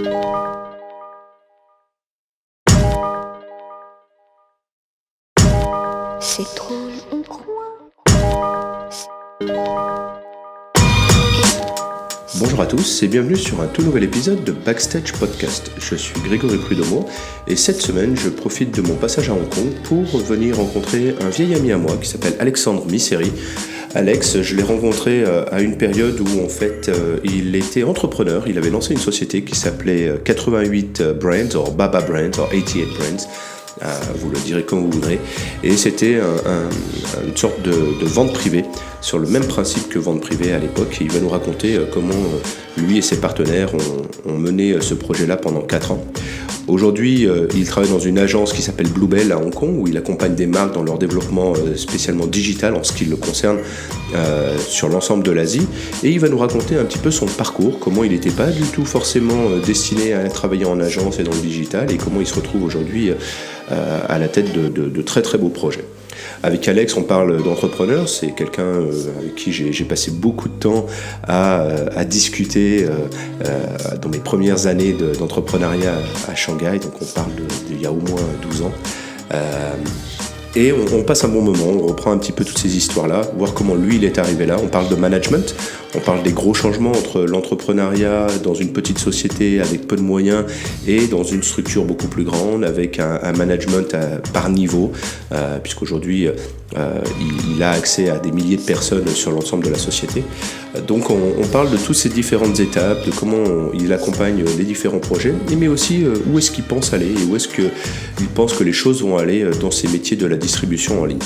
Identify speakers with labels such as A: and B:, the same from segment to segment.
A: C'est drôle, on croit.
B: Bonjour à tous et bienvenue sur un tout nouvel épisode de Backstage Podcast. Je suis Grégory Prudhomme et cette semaine je profite de mon passage à Hong Kong pour venir rencontrer un vieil ami à moi qui s'appelle Alexandre Misseri. Alex, je l'ai rencontré à une période où en fait il était entrepreneur, il avait lancé une société qui s'appelait 88 Brands, ou Baba Brands, ou 88 Brands. Vous le direz comme vous voudrez, et c'était une sorte de vente privée sur le même principe que vente privée à l'époque. Et il va nous raconter comment lui et ses partenaires ont mené ce projet-là pendant 4 ans. Aujourd'hui, il travaille dans une agence qui s'appelle Bluebell à Hong Kong, où il accompagne des marques dans leur développement spécialement digital en ce qui le concerne sur l'ensemble de l'Asie. Et il va nous raconter un petit peu son parcours, comment il n'était pas du tout forcément destiné à travailler en agence et dans le digital, et comment il se retrouve aujourd'hui à la tête de très très beaux projets. Avec Alex, on parle d'entrepreneur. C'est quelqu'un avec qui j'ai passé beaucoup de temps à discuter dans mes premières années d'entrepreneuriat à Shanghai. Donc on parle d'il y a au moins 12 ans. Et on passe un bon moment, on reprend un petit peu toutes ces histoires-là, voir comment lui il est arrivé là. On parle de management, on parle des gros changements entre l'entrepreneuriat dans une petite société avec peu de moyens et dans une structure beaucoup plus grande avec un management par niveau, puisqu'aujourd'hui il a accès à des milliers de personnes sur l'ensemble de la société. Donc on parle de toutes ces différentes étapes, de comment il accompagne les différents projets, mais aussi où est-ce qu'il pense aller et où est-ce qu'il pense que les choses vont aller dans ces métiers de la distribution en ligne.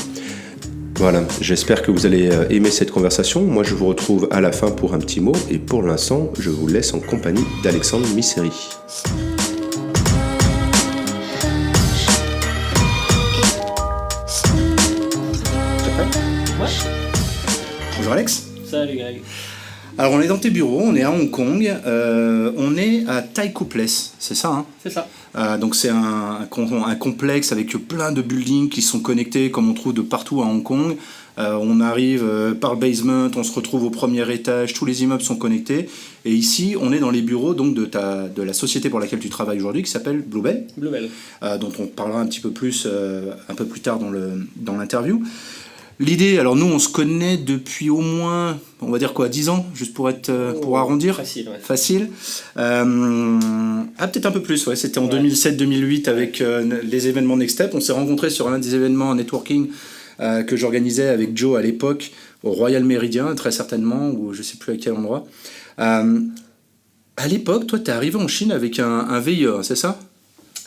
B: Voilà, j'espère que vous allez aimer cette conversation. Moi, je vous retrouve à la fin pour un petit mot. Et pour l'instant, je vous laisse en compagnie d'Alexandre Misseri.
C: T'es prêt ?
D: Ouais.
C: Bonjour Alex.
D: Salut Greg.
C: Alors, on est dans tes bureaux, on est à Hong Kong. On est à Taikoo Place, c'est ça, hein ?
D: C'est ça.
C: Donc c'est un complexe avec plein de buildings qui sont connectés comme on trouve de partout à Hong Kong. On arrive par le basement, on se retrouve au premier étage, tous les immeubles sont connectés. Et ici, on est dans les bureaux donc, de la société pour laquelle tu travailles aujourd'hui qui s'appelle Bluebell.
D: Bluebell.
C: Dont on parlera un petit peu plus un peu plus tard dans l'interview. L'idée, alors nous on se connaît depuis au moins, on va dire quoi, 10 ans, juste pour pour arrondir.
D: Facile, ouais.
C: Facile. Peut-être un peu plus, ouais. C'était en 2007-2008 avec les événements Next Step. On s'est rencontrés sur l'un des événements networking que j'organisais avec Joe à l'époque, au Royal Méridien, très certainement, ou je sais plus à quel endroit. À l'époque, toi, t'es arrivé en Chine avec un VIE, c'est ça ?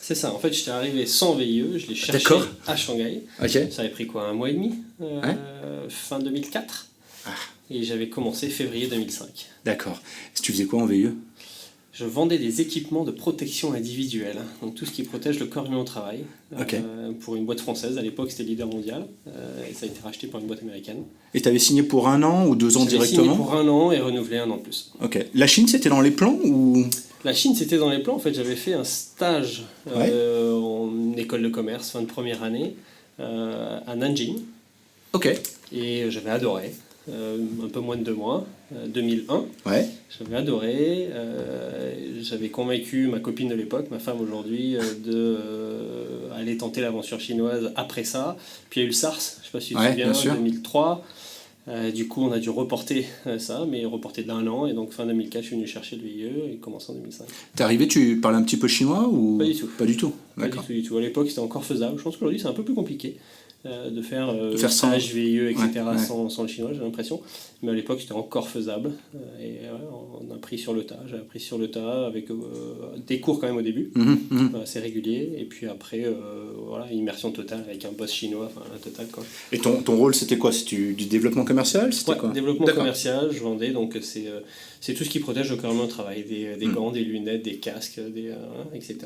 D: C'est ça, en fait j'étais arrivé sans VIE, je l'ai cherché à Shanghai.
C: Ok.
D: Ça avait pris quoi, 1 mois et demi, fin 2004. Et j'avais commencé février 2005.
C: D'accord. Et tu faisais quoi en VIE ?
D: Je vendais des équipements de protection individuelle, donc tout ce qui protège le corps humain au travail, pour une boîte française. À l'époque c'était leader mondial, et ça a été racheté par une boîte américaine.
C: Et t'avais signé pour 1 an ou 2 ans directement ?
D: Signé pour 1 an et renouvelé 1 an de plus.
C: Ok. La Chine, c'était dans les plans ou...
D: La Chine, c'était dans les plans. En fait, j'avais fait un stage en école de commerce, fin de première année, à Nanjing.
C: Ok.
D: Et j'avais adoré. Un peu moins de 2 mois, 2001.
C: Ouais.
D: J'avais adoré. J'avais convaincu ma copine de l'époque, ma femme aujourd'hui, d'aller tenter l'aventure chinoise après ça. Puis il y a eu le SARS, je ne sais pas si tu te souviens, en 2003. Du coup, on a dû reporter ça, mais reporter d'1 an. Et donc, fin 2004, je suis venu chercher le VIE et commencer en 2005.
C: T'es arrivé, tu parlais un petit peu chinois ou...
D: Pas du tout.
C: Pas du tout.
D: D'accord. Pas du tout. À l'époque, c'était encore faisable. Je pense qu'aujourd'hui, c'est un peu plus compliqué de faire
C: stage,
D: VIE, etc.
C: Ouais.
D: Sans le chinois, j'ai l'impression. Mais à l'époque, c'était encore faisable. On a appris sur le tas. J'ai appris sur le tas avec des cours quand même au début, assez réguliers. Et puis après, immersion totale avec un boss chinois, enfin la totale quoi.
C: Et ton rôle, c'était quoi ? C'était du développement commercial ? C'était quoi ?
D: Développement commercial, je vendais. Donc c'est tout ce qui protège le corps humain au travail. Des gants, des lunettes, des casques, etc.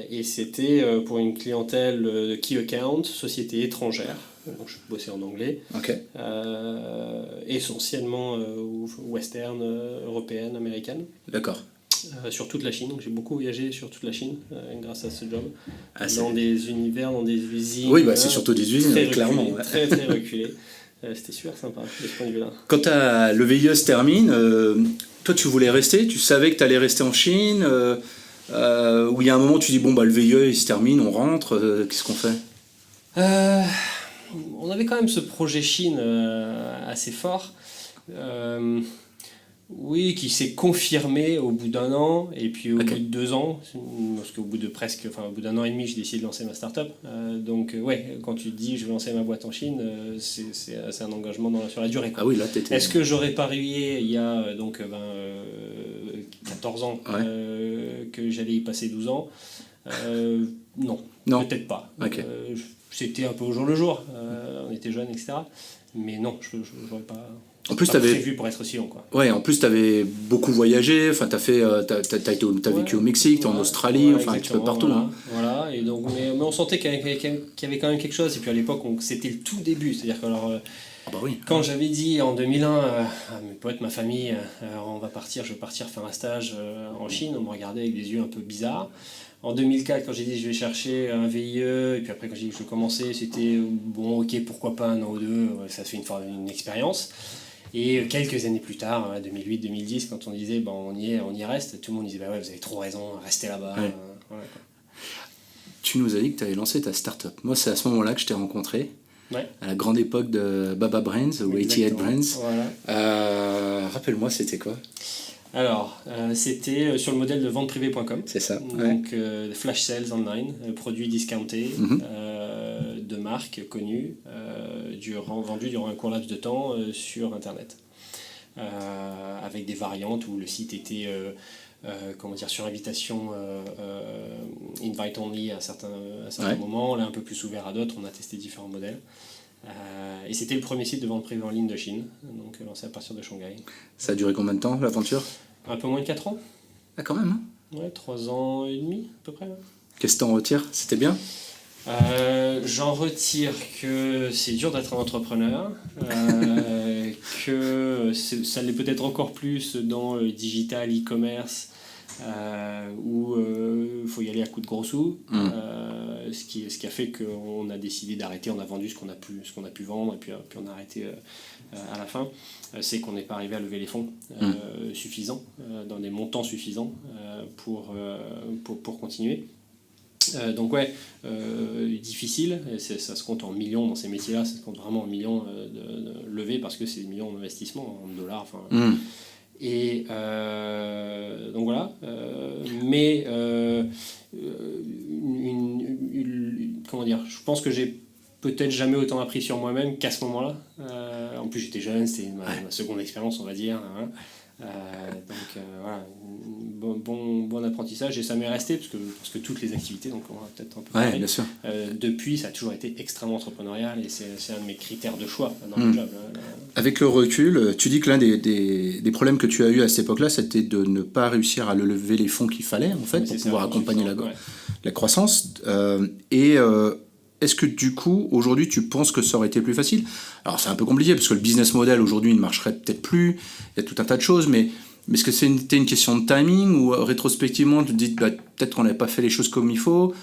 D: Et c'était pour une clientèle de key account, société étrangère, donc je bossais en anglais, essentiellement western, européenne, américaine.
C: D'accord.
D: Sur toute la Chine, donc j'ai beaucoup voyagé sur toute la Chine grâce à ce job, dans des univers, dans des usines.
C: Oui, c'est surtout des usines,
D: très
C: clairement.
D: Reculées, très très reculées. C'était super sympa de ce point de vue-là.
C: Quand le VIE se termine, toi, tu voulais rester, tu savais que tu allais rester en Chine, où il y a un moment, tu dis, bon, bah, le VIE, il se termine, on rentre, qu'est-ce qu'on fait?
D: On avait quand même ce projet Chine assez fort. Oui, qui s'est confirmé au bout d'un an, et puis au bout de 2 ans, parce qu'au bout au bout d'un an et demi, j'ai décidé de lancer ma start-up. Donc, quand tu te dis je vais lancer ma boîte en Chine, c'est un engagement sur la durée, quoi.
C: Ah oui, là, t'étais...
D: Est-ce que j'aurais parié il y a 14 ans que j'allais y passer 12 ans? Non, peut-être pas.
C: Okay.
D: C'était un peu au jour le jour, on était jeunes, etc. Mais non, je n'aurais pas...
C: En plus,
D: prévu pour être si long, quoi.
C: Ouais, en plus, tu avais beaucoup voyagé, enfin, t'as vécu au Mexique, t'es en Australie, enfin, un petit peu partout.
D: Voilà, et donc, mais on sentait qu'il y avait quand même quelque chose, et puis à l'époque, c'était le tout début, c'est-à-dire que quand j'avais dit en 2001 à mes potes, ma famille, je vais partir faire un stage en Chine, on me regardait avec des yeux un peu bizarres. En 2004, quand j'ai dit je vais chercher un VIE, et puis après quand j'ai dit que je vais commencer, c'était bon, ok, pourquoi pas un an ou deux, ça fait une expérience. Et quelques années plus tard, 2008-2010, quand on disait on y reste, tout le monde disait ouais, vous avez trop raison, restez là-bas.
C: Ouais.
D: Voilà.
C: Tu nous as dit que tu avais lancé ta start-up. Moi, c'est à ce moment-là que je t'ai rencontré, à la grande époque de Baba Brains ou 88 Brains. Voilà. Rappelle-moi, c'était quoi?
D: Alors, c'était sur le modèle de venteprivée.com.
C: C'est ça.
D: Donc, flash sales online, produits discountés, de marques connues, vendus durant un court laps de temps sur Internet. Avec des variantes où le site était sur invitation, invite only à certains moments, là un peu plus ouvert à d'autres. On a testé différents modèles. Et c'était le premier site de vente privée en ligne de Chine, donc lancé à partir de Shanghai. Ça a
C: duré combien de temps, l'aventure?
D: Un peu moins de 4 ans.
C: Ah, quand même, hein?
D: Ouais, 3 ans et demi, à peu près. Ouais.
C: Qu'est-ce que t'en retires? C'était bien?
D: J'en retire que c'est dur d'être un entrepreneur, que ça l'est peut-être encore plus dans le digital, e-commerce, où il faut y aller à coups de gros sous, ce qui a fait qu'on a décidé d'arrêter, on a vendu ce qu'on a pu vendre, et puis on a arrêté à la fin. C'est qu'on n'est pas arrivé à lever les fonds suffisants, dans des montants suffisants pour continuer. Donc difficile, ça se compte en millions dans ces métiers-là, ça se compte vraiment en millions de levés parce que c'est des millions d'investissements en dollars. Et donc voilà, mais comment dire, je pense que j'ai peut-être jamais autant appris sur moi-même qu'à ce moment-là. En plus j'étais jeune, c'était ma seconde expérience, on va dire. Donc voilà, bon apprentissage, et ça m'est resté parce que toutes les activités, donc on va peut-être un peu parler.
C: Bien sûr.
D: Depuis, ça a toujours été extrêmement entrepreneurial, et c'est un de mes critères de choix dans le job.
C: Avec le recul, tu dis que l'un des problèmes que tu as eu à cette époque-là, c'était de ne pas réussir à lever les fonds qu'il fallait, en fait, pour pouvoir accompagner la croissance. Est-ce que du coup, aujourd'hui, tu penses que ça aurait été plus facile? Alors c'est un peu compliqué, parce que le business model aujourd'hui ne marcherait peut-être plus, il y a tout un tas de choses, mais est-ce que c'était une question de timing, ou rétrospectivement, tu te dis peut-être qu'on n'avait pas fait les choses comme il faut,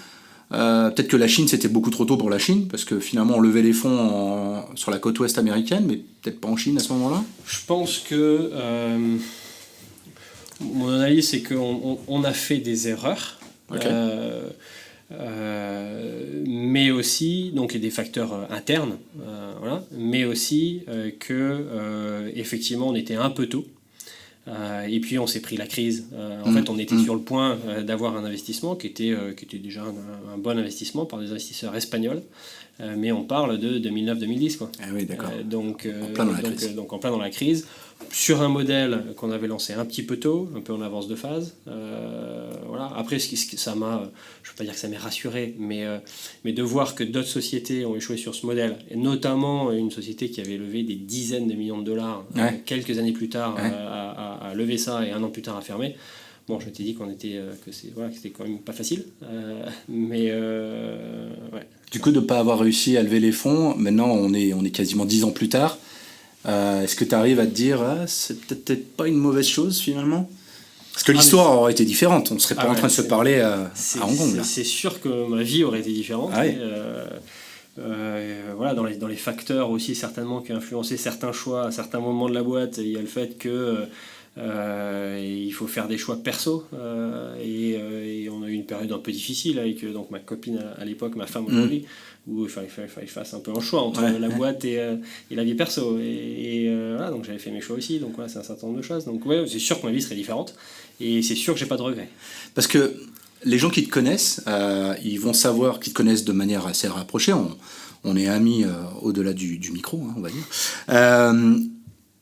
C: peut-être que la Chine, c'était beaucoup trop tôt pour la Chine, parce que finalement on levait les fonds sur la côte ouest américaine, mais peut-être pas en Chine à ce moment-là?
D: Je pense que mon analyse, c'est qu'on a fait des erreurs.
C: Okay.
D: Mais aussi donc des facteurs internes, mais aussi effectivement on était un peu tôt, et puis on s'est pris la crise. En fait, on était sur le point d'avoir un investissement qui était déjà un bon investissement par des investisseurs espagnols, mais on parle de 2009-2010, quoi.
C: Ah oui, d'accord.
D: Donc en plein dans la crise, sur un modèle qu'on avait lancé un petit peu tôt, un peu en avance de phase. Après, ça m'a, je ne veux pas dire que ça m'ait rassuré, mais de voir que d'autres sociétés ont échoué sur ce modèle, et notamment une société qui avait levé des dizaines de millions de dollars quelques années plus tard à lever ça, et un an plus tard à fermer. Bon, je m'étais dit que c'était quand même pas facile, Du coup, de ne pas avoir réussi à lever les fonds, maintenant on est quasiment 10 ans plus tard. Est-ce que tu arrives à te dire c'est peut-être pas une mauvaise chose finalement? Parce que l'histoire aurait été différente, on ne serait pas en train de se parler à Hong Kong. C'est sûr que ma vie aurait été différente. Dans les facteurs aussi certainement qui ont influencé certains choix à certains moments de la boîte, il y a le fait que Et il faut faire des choix perso. Et on a eu une période un peu difficile avec donc, ma copine à l'époque, ma femme aujourd'hui, où il fallait que je fasse un peu un choix entre la boîte et la vie perso. Et voilà, donc j'avais fait mes choix aussi. Donc voilà, c'est un certain nombre de choses. Donc ouais, c'est sûr que ma vie serait différente. Et c'est sûr que j'ai pas de regrets.
C: Parce que les gens qui te connaissent, ils vont savoir qu'ils te connaissent de manière assez rapprochée. On est amis au-delà du micro, hein, on va dire.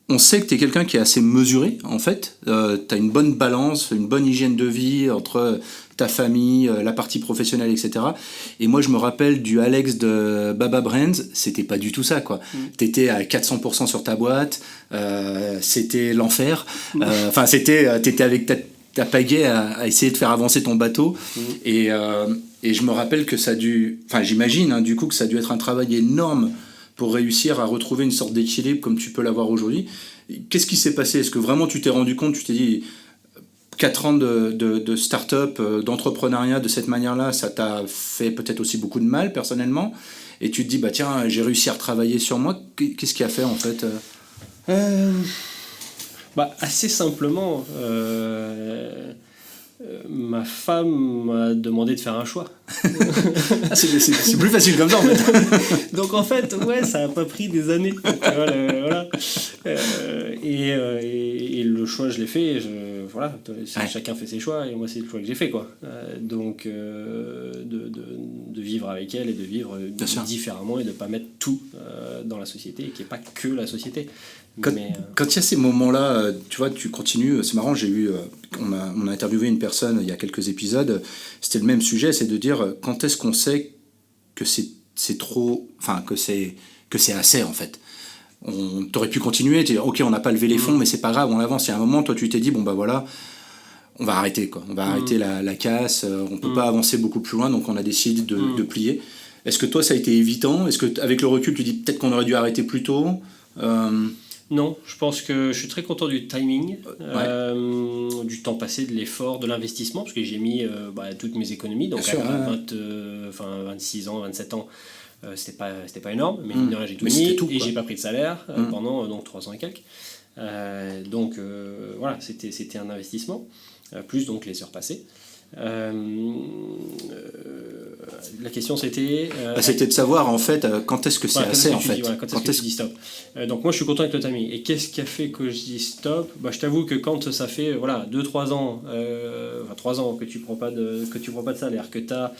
C: On sait que tu es quelqu'un qui est assez mesuré, en fait. Tu as une bonne balance, une bonne hygiène de vie entre ta famille, la partie professionnelle, etc. Et moi, je me rappelle du Alex de Baba Brands, c'était pas du tout ça, quoi. Tu étais à 400% sur ta boîte, c'était l'enfer. Enfin, t'étais avec ta pagaie à essayer de faire avancer ton bateau. Et je me rappelle que ça a dû... Enfin, j'imagine, hein, du coup, que ça a dû être un travail énorme pour réussir à retrouver une sorte d'équilibre comme tu peux l'avoir aujourd'hui. Qu'est-ce qui s'est passé ? Est-ce que vraiment tu t'es rendu compte, tu t'es dit 4 ans de start-up, d'entrepreneuriat de cette manière-là, ça t'a fait peut-être aussi beaucoup de mal personnellement, et tu te dis, bah tiens, j'ai réussi à retravailler sur moi. Qu'est-ce qui a fait en fait
D: Assez simplement, ma femme m'a demandé de faire un choix.
C: C'est plus facile comme ça en fait.
D: Donc en fait, ouais, ça a pas pris des années. Voilà. Et le choix, je l'ai fait. Voilà, chacun fait ses choix et moi c'est le choix que j'ai fait, quoi. Donc de vivre avec elle et de vivre différemment et de pas mettre tout dans la société et qui est pas que la société.
C: Quand il y a ces moments-là, tu vois, tu continues. C'est marrant, on a interviewé une personne il y a quelques épisodes. C'était le même sujet, c'est de dire quand est-ce qu'on sait que c'est trop, enfin que c'est assez en fait. T'aurais pu continuer, tu dis ok, on n'a pas levé les fonds, mais c'est pas grave, on avance. Il y a un moment, toi tu t'es dit bon bah voilà, on va arrêter quoi, on va arrêter la casse, on peut pas avancer beaucoup plus loin, donc on a décidé de plier. Est-ce que toi ça a été évitant ? Est-ce que avec le recul tu dis peut-être qu'on aurait dû arrêter plus tôt ?
D: Non, je pense que je suis très content du timing, du temps passé, de l'effort, de l'investissement, parce que j'ai mis toutes mes économies, donc à 26 ans, 27 ans, c'était pas énorme, mais de rien, j'ai tout mis, et j'ai pas pris de salaire pendant donc 3 ans et quelques. Donc voilà, c'était un investissement, plus donc les heures passées. La question c'était
C: c'était de savoir en fait quand est-ce que c'est assez en fait.
D: Quand est-ce que tu dis stop. Donc moi je suis content avec le timing. Et qu'est-ce qui a fait que je dis stop ? Je t'avoue que quand ça fait 2-3 ans, 3 ans que tu prends pas de salaire, que tu as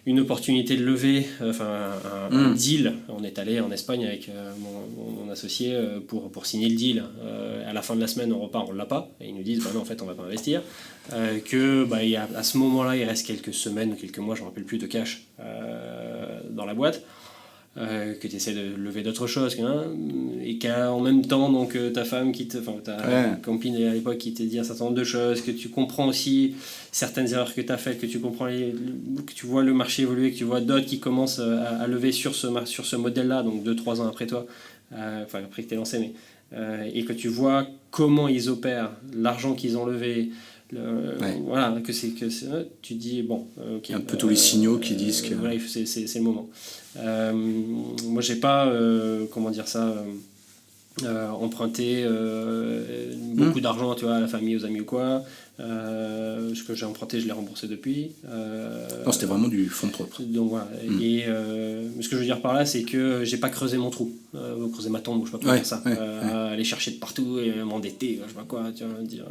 D: une opportunité de lever, un deal. On est allé en Espagne avec mon associé pour signer le deal. À la fin de la semaine, on repart, on l'a pas. Et ils nous disent, non, en fait, on va pas investir. À ce moment-là, il reste quelques semaines ou quelques mois, je ne me rappelle plus, de cash dans la boîte. Que tu essaies de lever d'autres choses, et qu'en même temps, donc, ta femme, ta copine à l'époque qui te dit un certain nombre de choses, que tu comprends aussi certaines erreurs que tu as faites, que tu comprends que tu vois le marché évoluer, que tu vois d'autres qui commencent à lever sur ce modèle-là, donc 2-3 ans après toi, après que tu es lancé, et que tu vois comment ils opèrent, l'argent qu'ils ont levé, voilà, tu dis bon, ok.
C: Un peu tous les signaux qui disent que.
D: Voilà, c'est le moment. Moi, j'ai pas, emprunté beaucoup d'argent, tu vois, à la famille, aux amis ou quoi. Ce que j'ai emprunté, je l'ai remboursé depuis.
C: Non, c'était vraiment du fonds propre.
D: Donc voilà. Et ce que je veux dire par là, c'est que j'ai pas creusé mon trou, creusé ma tombe, je sais pas comment dire ça, aller chercher de partout et m'endetter, je sais pas quoi, tu vois, dire.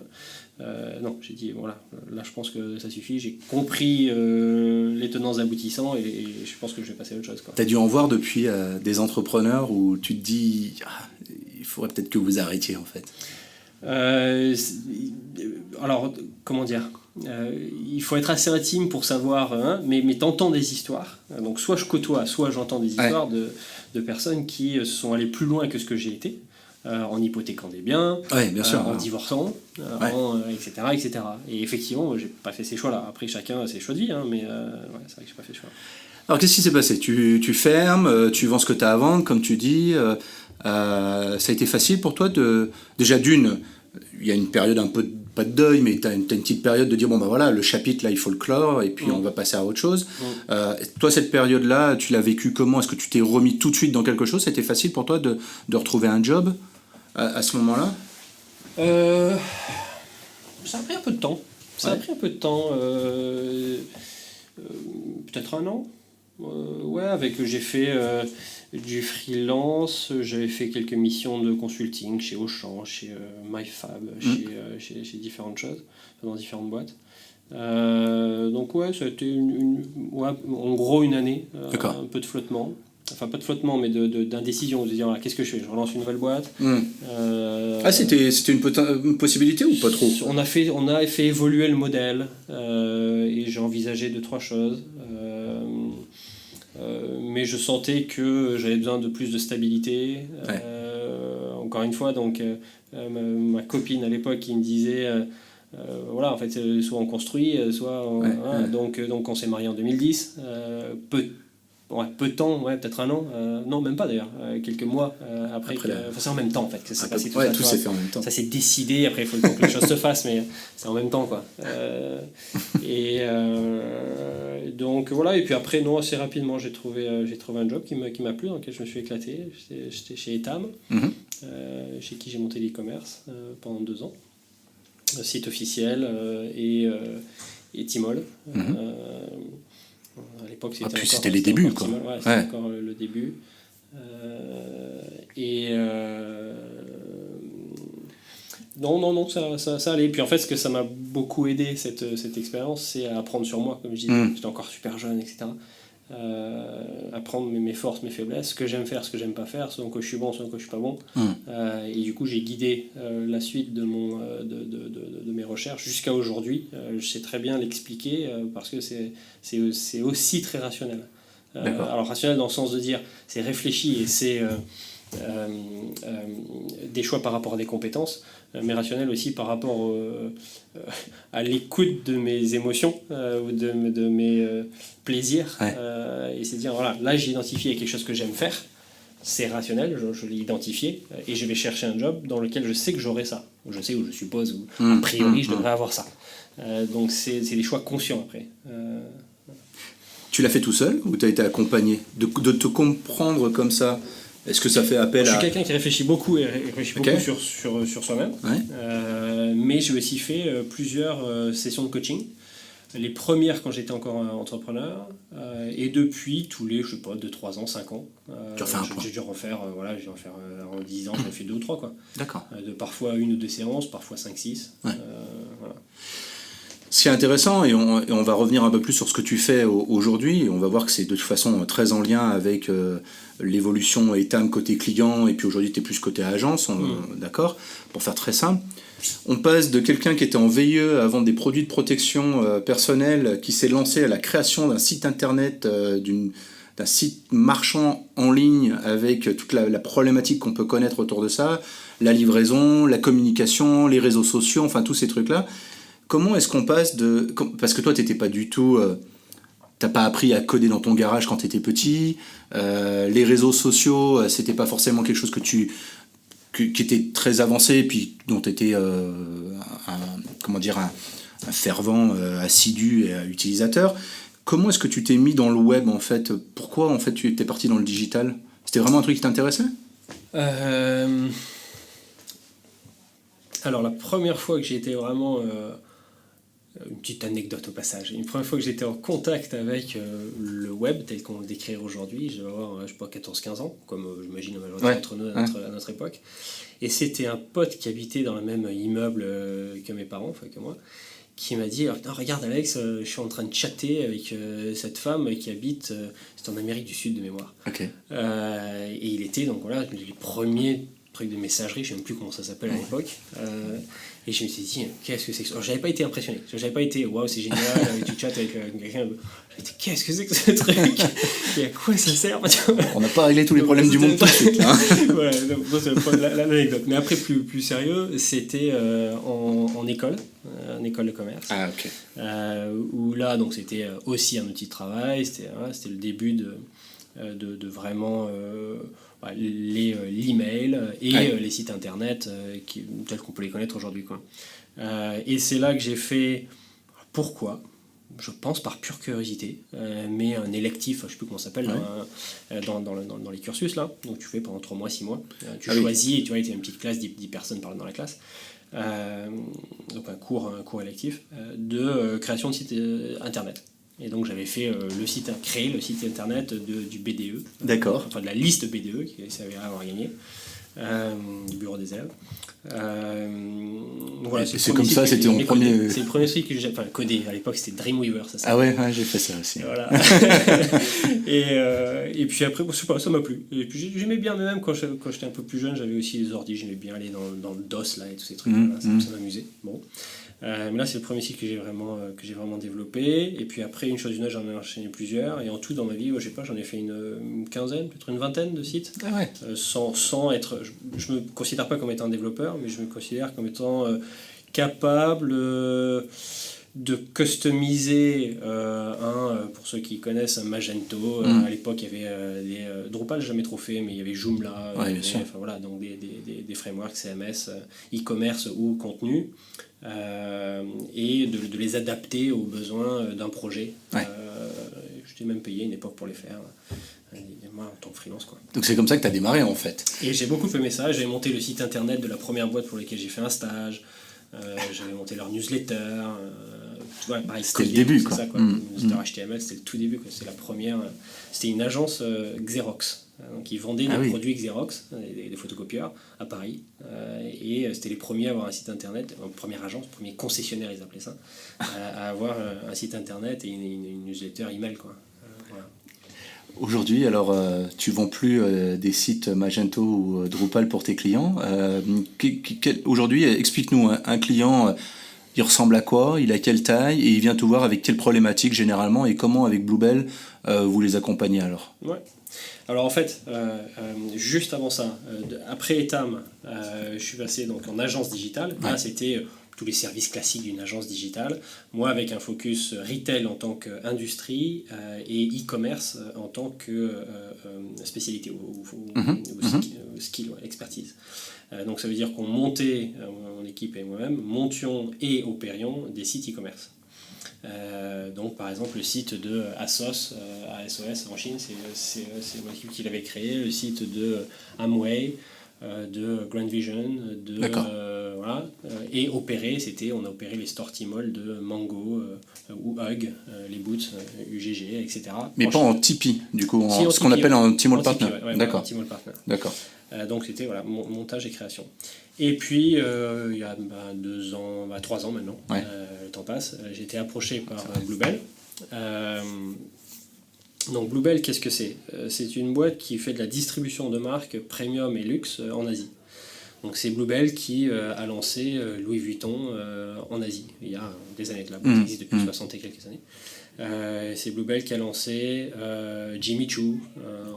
D: Non, j'ai dit voilà, là je pense que ça suffit, j'ai compris les tenants aboutissants et je pense que je vais passer à autre chose.
C: Tu as dû en voir depuis des entrepreneurs où tu te dis il faudrait peut-être que vous arrêtiez en fait.
D: Alors, comment dire, il faut être assez intime pour savoir, mais t'entends des histoires. Donc soit je côtoie, soit j'entends des histoires de personnes qui sont allées plus loin que ce que j'ai été. En hypothéquant des biens,
C: bien sûr,
D: en divorçant, etc., etc. Et effectivement, j'ai pas fait ces choix-là. Après, chacun a ses choix de vie, mais c'est vrai que j'ai pas fait ce choix.
C: Alors, qu'est-ce qui s'est passé ? Tu fermes, tu vends ce que tu as à vendre, comme tu dis. Ça a été facile pour toi déjà d'une, il y a une période un peu, pas de deuil, mais tu as une petite période de dire, bon, voilà, le chapitre, là, il faut le clore, et puis on va passer à autre chose. Toi, cette période-là, tu l'as vécue comment ? Est-ce que tu t'es remis tout de suite dans quelque chose ? C'était facile pour toi de retrouver un job à ce moment-là ?
D: Ça a pris un peu de temps. Peut-être un an. J'ai fait du freelance, j'avais fait quelques missions de consulting chez Auchan, chez MyFab, chez différentes choses, dans différentes boîtes. Donc ça a été en gros une année, un peu de flottement. Enfin, pas de flottement, mais d'indécision, de dire voilà, qu'est-ce que je fais ? Je relance une nouvelle boîte.
C: C'était une possibilité ou pas trop ?
D: On a fait évoluer le modèle et j'ai envisagé 2-3 choses. Mais je sentais que j'avais besoin de plus de stabilité. Encore une fois, donc ma copine à l'époque qui me disait voilà, en fait, soit on construit, soit donc on s'est mariés en 2010. Peu de temps, peut-être un an, non même pas d'ailleurs, quelques mois après c'est en même temps en fait que c'est passé
C: tout s'est fait en même temps.
D: Ça s'est décidé, après il faut que les choses se fassent, mais c'est en même temps quoi. Donc voilà, et puis après assez rapidement j'ai trouvé un job qui m'a plu, dans lequel je me suis éclaté. J'étais chez Etam, chez qui j'ai monté l'e-commerce pendant 2 ans, site officiel et Tmall. À l'époque,
C: c'était les débuts, quoi.
D: C'était encore le début. Non, ça allait. Puis en fait, ce que ça m'a beaucoup aidé, cette expérience, c'est à apprendre sur moi, comme je disais. J'étais encore super jeune, etc. Apprendre mes forces, mes faiblesses, ce que j'aime faire, ce que j'aime pas faire, ce dans quoi je suis bon, ce dans quoi je suis pas bon. Et du coup, j'ai guidé la suite de mes recherches jusqu'à aujourd'hui. Je sais très bien l'expliquer parce que c'est aussi très rationnel. Alors rationnel dans le sens de dire c'est réfléchi et c'est des choix par rapport à des compétences, mais rationnel aussi par rapport à l'écoute de mes émotions ou de mes plaisirs. Et c'est dire voilà, là j'ai identifié quelque chose que j'aime faire, c'est rationnel, je l'ai identifié et je vais chercher un job dans lequel je sais que j'aurai ça, je sais ou je suppose ou a priori je devrais avoir ça. Donc c'est des choix conscients après.
C: Tu l'as fait tout seul ou tu as été accompagné de te comprendre comme ça? Est-ce que ça fait appel à...
D: Je suis quelqu'un qui réfléchit beaucoup sur soi-même, mais j'ai aussi fait plusieurs sessions de coaching. Les premières quand j'étais encore entrepreneur, et depuis tous les, 2-3 ans, 5 ans. J'ai dû en faire en 10 ans, j'en ai fait 2 ou 3. Quoi.
C: D'accord.
D: Parfois 1 ou 2 séances, parfois 5-6. Voilà.
C: Ce qui est intéressant, et on va revenir un peu plus sur ce que tu fais aujourd'hui, et on va voir que c'est de toute façon très en lien avec l'évolution Etam côté client, et puis aujourd'hui tu es plus côté agence, d'accord, pour faire très simple. On passe de quelqu'un qui était en VIE à vendre des produits de protection personnelle, qui s'est lancé à la création d'un site internet, d'un site marchand en ligne, avec toute la problématique qu'on peut connaître autour de ça, la livraison, la communication, les réseaux sociaux, enfin tous ces trucs-là. Comment est-ce qu'on passe de... Parce que toi, t'étais pas du tout... t'as pas appris à coder dans ton garage quand t'étais petit. Les réseaux sociaux, c'était pas forcément quelque chose qui était très avancé, et puis dont t'étais un fervent, assidu et utilisateur. Comment est-ce que tu t'es mis dans le web, en fait? Pourquoi, en fait, tu étais parti dans le digital? C'était vraiment un truc qui t'intéressait?
D: Alors, la première fois que j'ai été vraiment... une petite anecdote au passage. Une première fois que j'étais en contact avec le web, tel qu'on le décrit aujourd'hui, je devais avoir, 14-15 ans, comme j'imagine la majorité d'entre nous à notre époque. Et c'était un pote qui habitait dans le même immeuble que mes parents, enfin que moi, qui m'a dit « Regarde Alex, je suis en train de chatter avec cette femme qui habite, c'est en Amérique du Sud de mémoire. » Et il était, donc voilà, les premiers trucs de messagerie, je ne sais même plus comment ça s'appelle à l'époque. Et je me suis dit, qu'est-ce que c'est que ça? Alors, j'avais pas été impressionné. J'avais pas été, waouh, c'est génial, tu chattes avec quelqu'un. J'étais dit, qu'est-ce que c'est que ce truc? Et à quoi ça sert?
C: On n'a pas réglé tous les problèmes du monde tout de suite. Hein.
D: Voilà, donc, c'est l'anecdote. Mais après, plus sérieux, c'était en école de commerce.
C: Ah, ok.
D: Où là, donc, c'était aussi un outil de travail. C'était le début de vraiment... l'email et les sites internet tels qu'on peut les connaître aujourd'hui. Et c'est là que j'ai fait, pourquoi? Je pense par pure curiosité, mais un électif, je ne sais plus comment ça s'appelle, dans les cursus, là. Donc tu fais pendant 3 mois, 6 mois. Tu choisis, et tu vois, il y a une petite classe, 10 personnes dans la classe. donc un cours électif, de création de site internet. Et donc j'avais fait créé le site internet du BDE.
E: D'accord.
D: Enfin de la liste BDE qui s'avère avoir gagné, du bureau des élèves. Voilà,
E: c'est comme ça, c'était mon premier.
D: C'est le premier site que j'ai codé. À l'époque, c'était Dreamweaver, ça.
E: Ah ouais, j'ai fait ça aussi.
D: Voilà. et puis après, je sais pas, ça m'a plu. Et puis j'aimais bien, même quand j'étais un peu plus jeune, j'avais aussi les ordi, j'aimais bien aller dans le DOS là et tous ces trucs. Ça m'amusait. Bon. Mais là, c'est le premier site que j'ai vraiment développé. Et puis après, une chose d'une autre, j'en ai enchaîné plusieurs. Et en tout, dans ma vie, je sais pas, j'en ai fait une quinzaine, peut-être une vingtaine de sites.
E: Ah ouais.
D: Sans être... Je me considère pas comme étant un développeur, mais je me considère comme étant capable de customiser pour ceux qui connaissent, un Magento. À l'époque, il y avait des Drupal, j'ai jamais trop fait, mais il y avait Joomla.
E: Bien sûr.
D: Enfin, voilà, donc des frameworks CMS, e-commerce ou contenu. Et de les adapter aux besoins d'un projet.
E: Ouais.
D: Je t'ai même payé une époque pour les faire. Moi, en tant que freelance, quoi.
E: Donc c'est comme ça que tu as démarré en fait.
D: Et j'ai beaucoup aimé ça. J'avais monté le site internet de la première boîte pour laquelle j'ai fait un stage. J'avais monté leur newsletter. Tu vois, pareil,
E: c'était le début, quoi.
D: Ça, quoi. Newsletter HTML, c'était le tout début, quoi. C'était la première. C'était une agence Xerox. Donc ils vendaient des produits Xerox, des photocopieurs à Paris, et c'était les premiers à avoir un site internet, première agence, premier concessionnaire ils appelaient ça, à avoir un site internet et une newsletter email, quoi. Voilà.
E: Aujourd'hui, alors tu vends plus des sites Magento ou Drupal pour tes clients. Aujourd'hui, explique-nous un client. Il ressemble à quoi? Il a quelle taille? Et il vient te voir avec quelle problématique généralement? Et comment avec Bluebell vous les accompagnez alors?
D: Ouais. Alors en fait, juste avant ça, après Etam, je suis passé donc en agence digitale. Là, c'était tous les services classiques d'une agence digitale. Moi, avec un focus retail en tant qu'industrie et e-commerce en tant que spécialité ou skill, expertise. Donc ça veut dire qu'on montait, mon équipe et moi-même, montions et opérions des sites e-commerce. Donc par exemple le site de ASOS en Chine, c'est mon équipe qui l'avait créé, le site de Amway, de Grand Vision, voilà, et on a opéré les stores Tmall de Mango ou Hug, les boots UGG, etc.
E: Mais pas en Tipeee, du coup,
D: ce
E: qu'on appelle un Tmall Partner.
D: D'accord. Tmall Partner.
E: D'accord.
D: Donc c'était montage et création. Et puis il y a 3 ans maintenant, le temps passe, j'ai été approché par Bluebell. Donc Bluebell, qu'est-ce que c'est? C'est une boîte qui fait de la distribution de marques premium et luxe en Asie. Donc c'est Bluebell qui a lancé Louis Vuitton en Asie, il y a des années, la boîte existe depuis 60 et quelques années. C'est Bluebell qui a lancé Jimmy Choo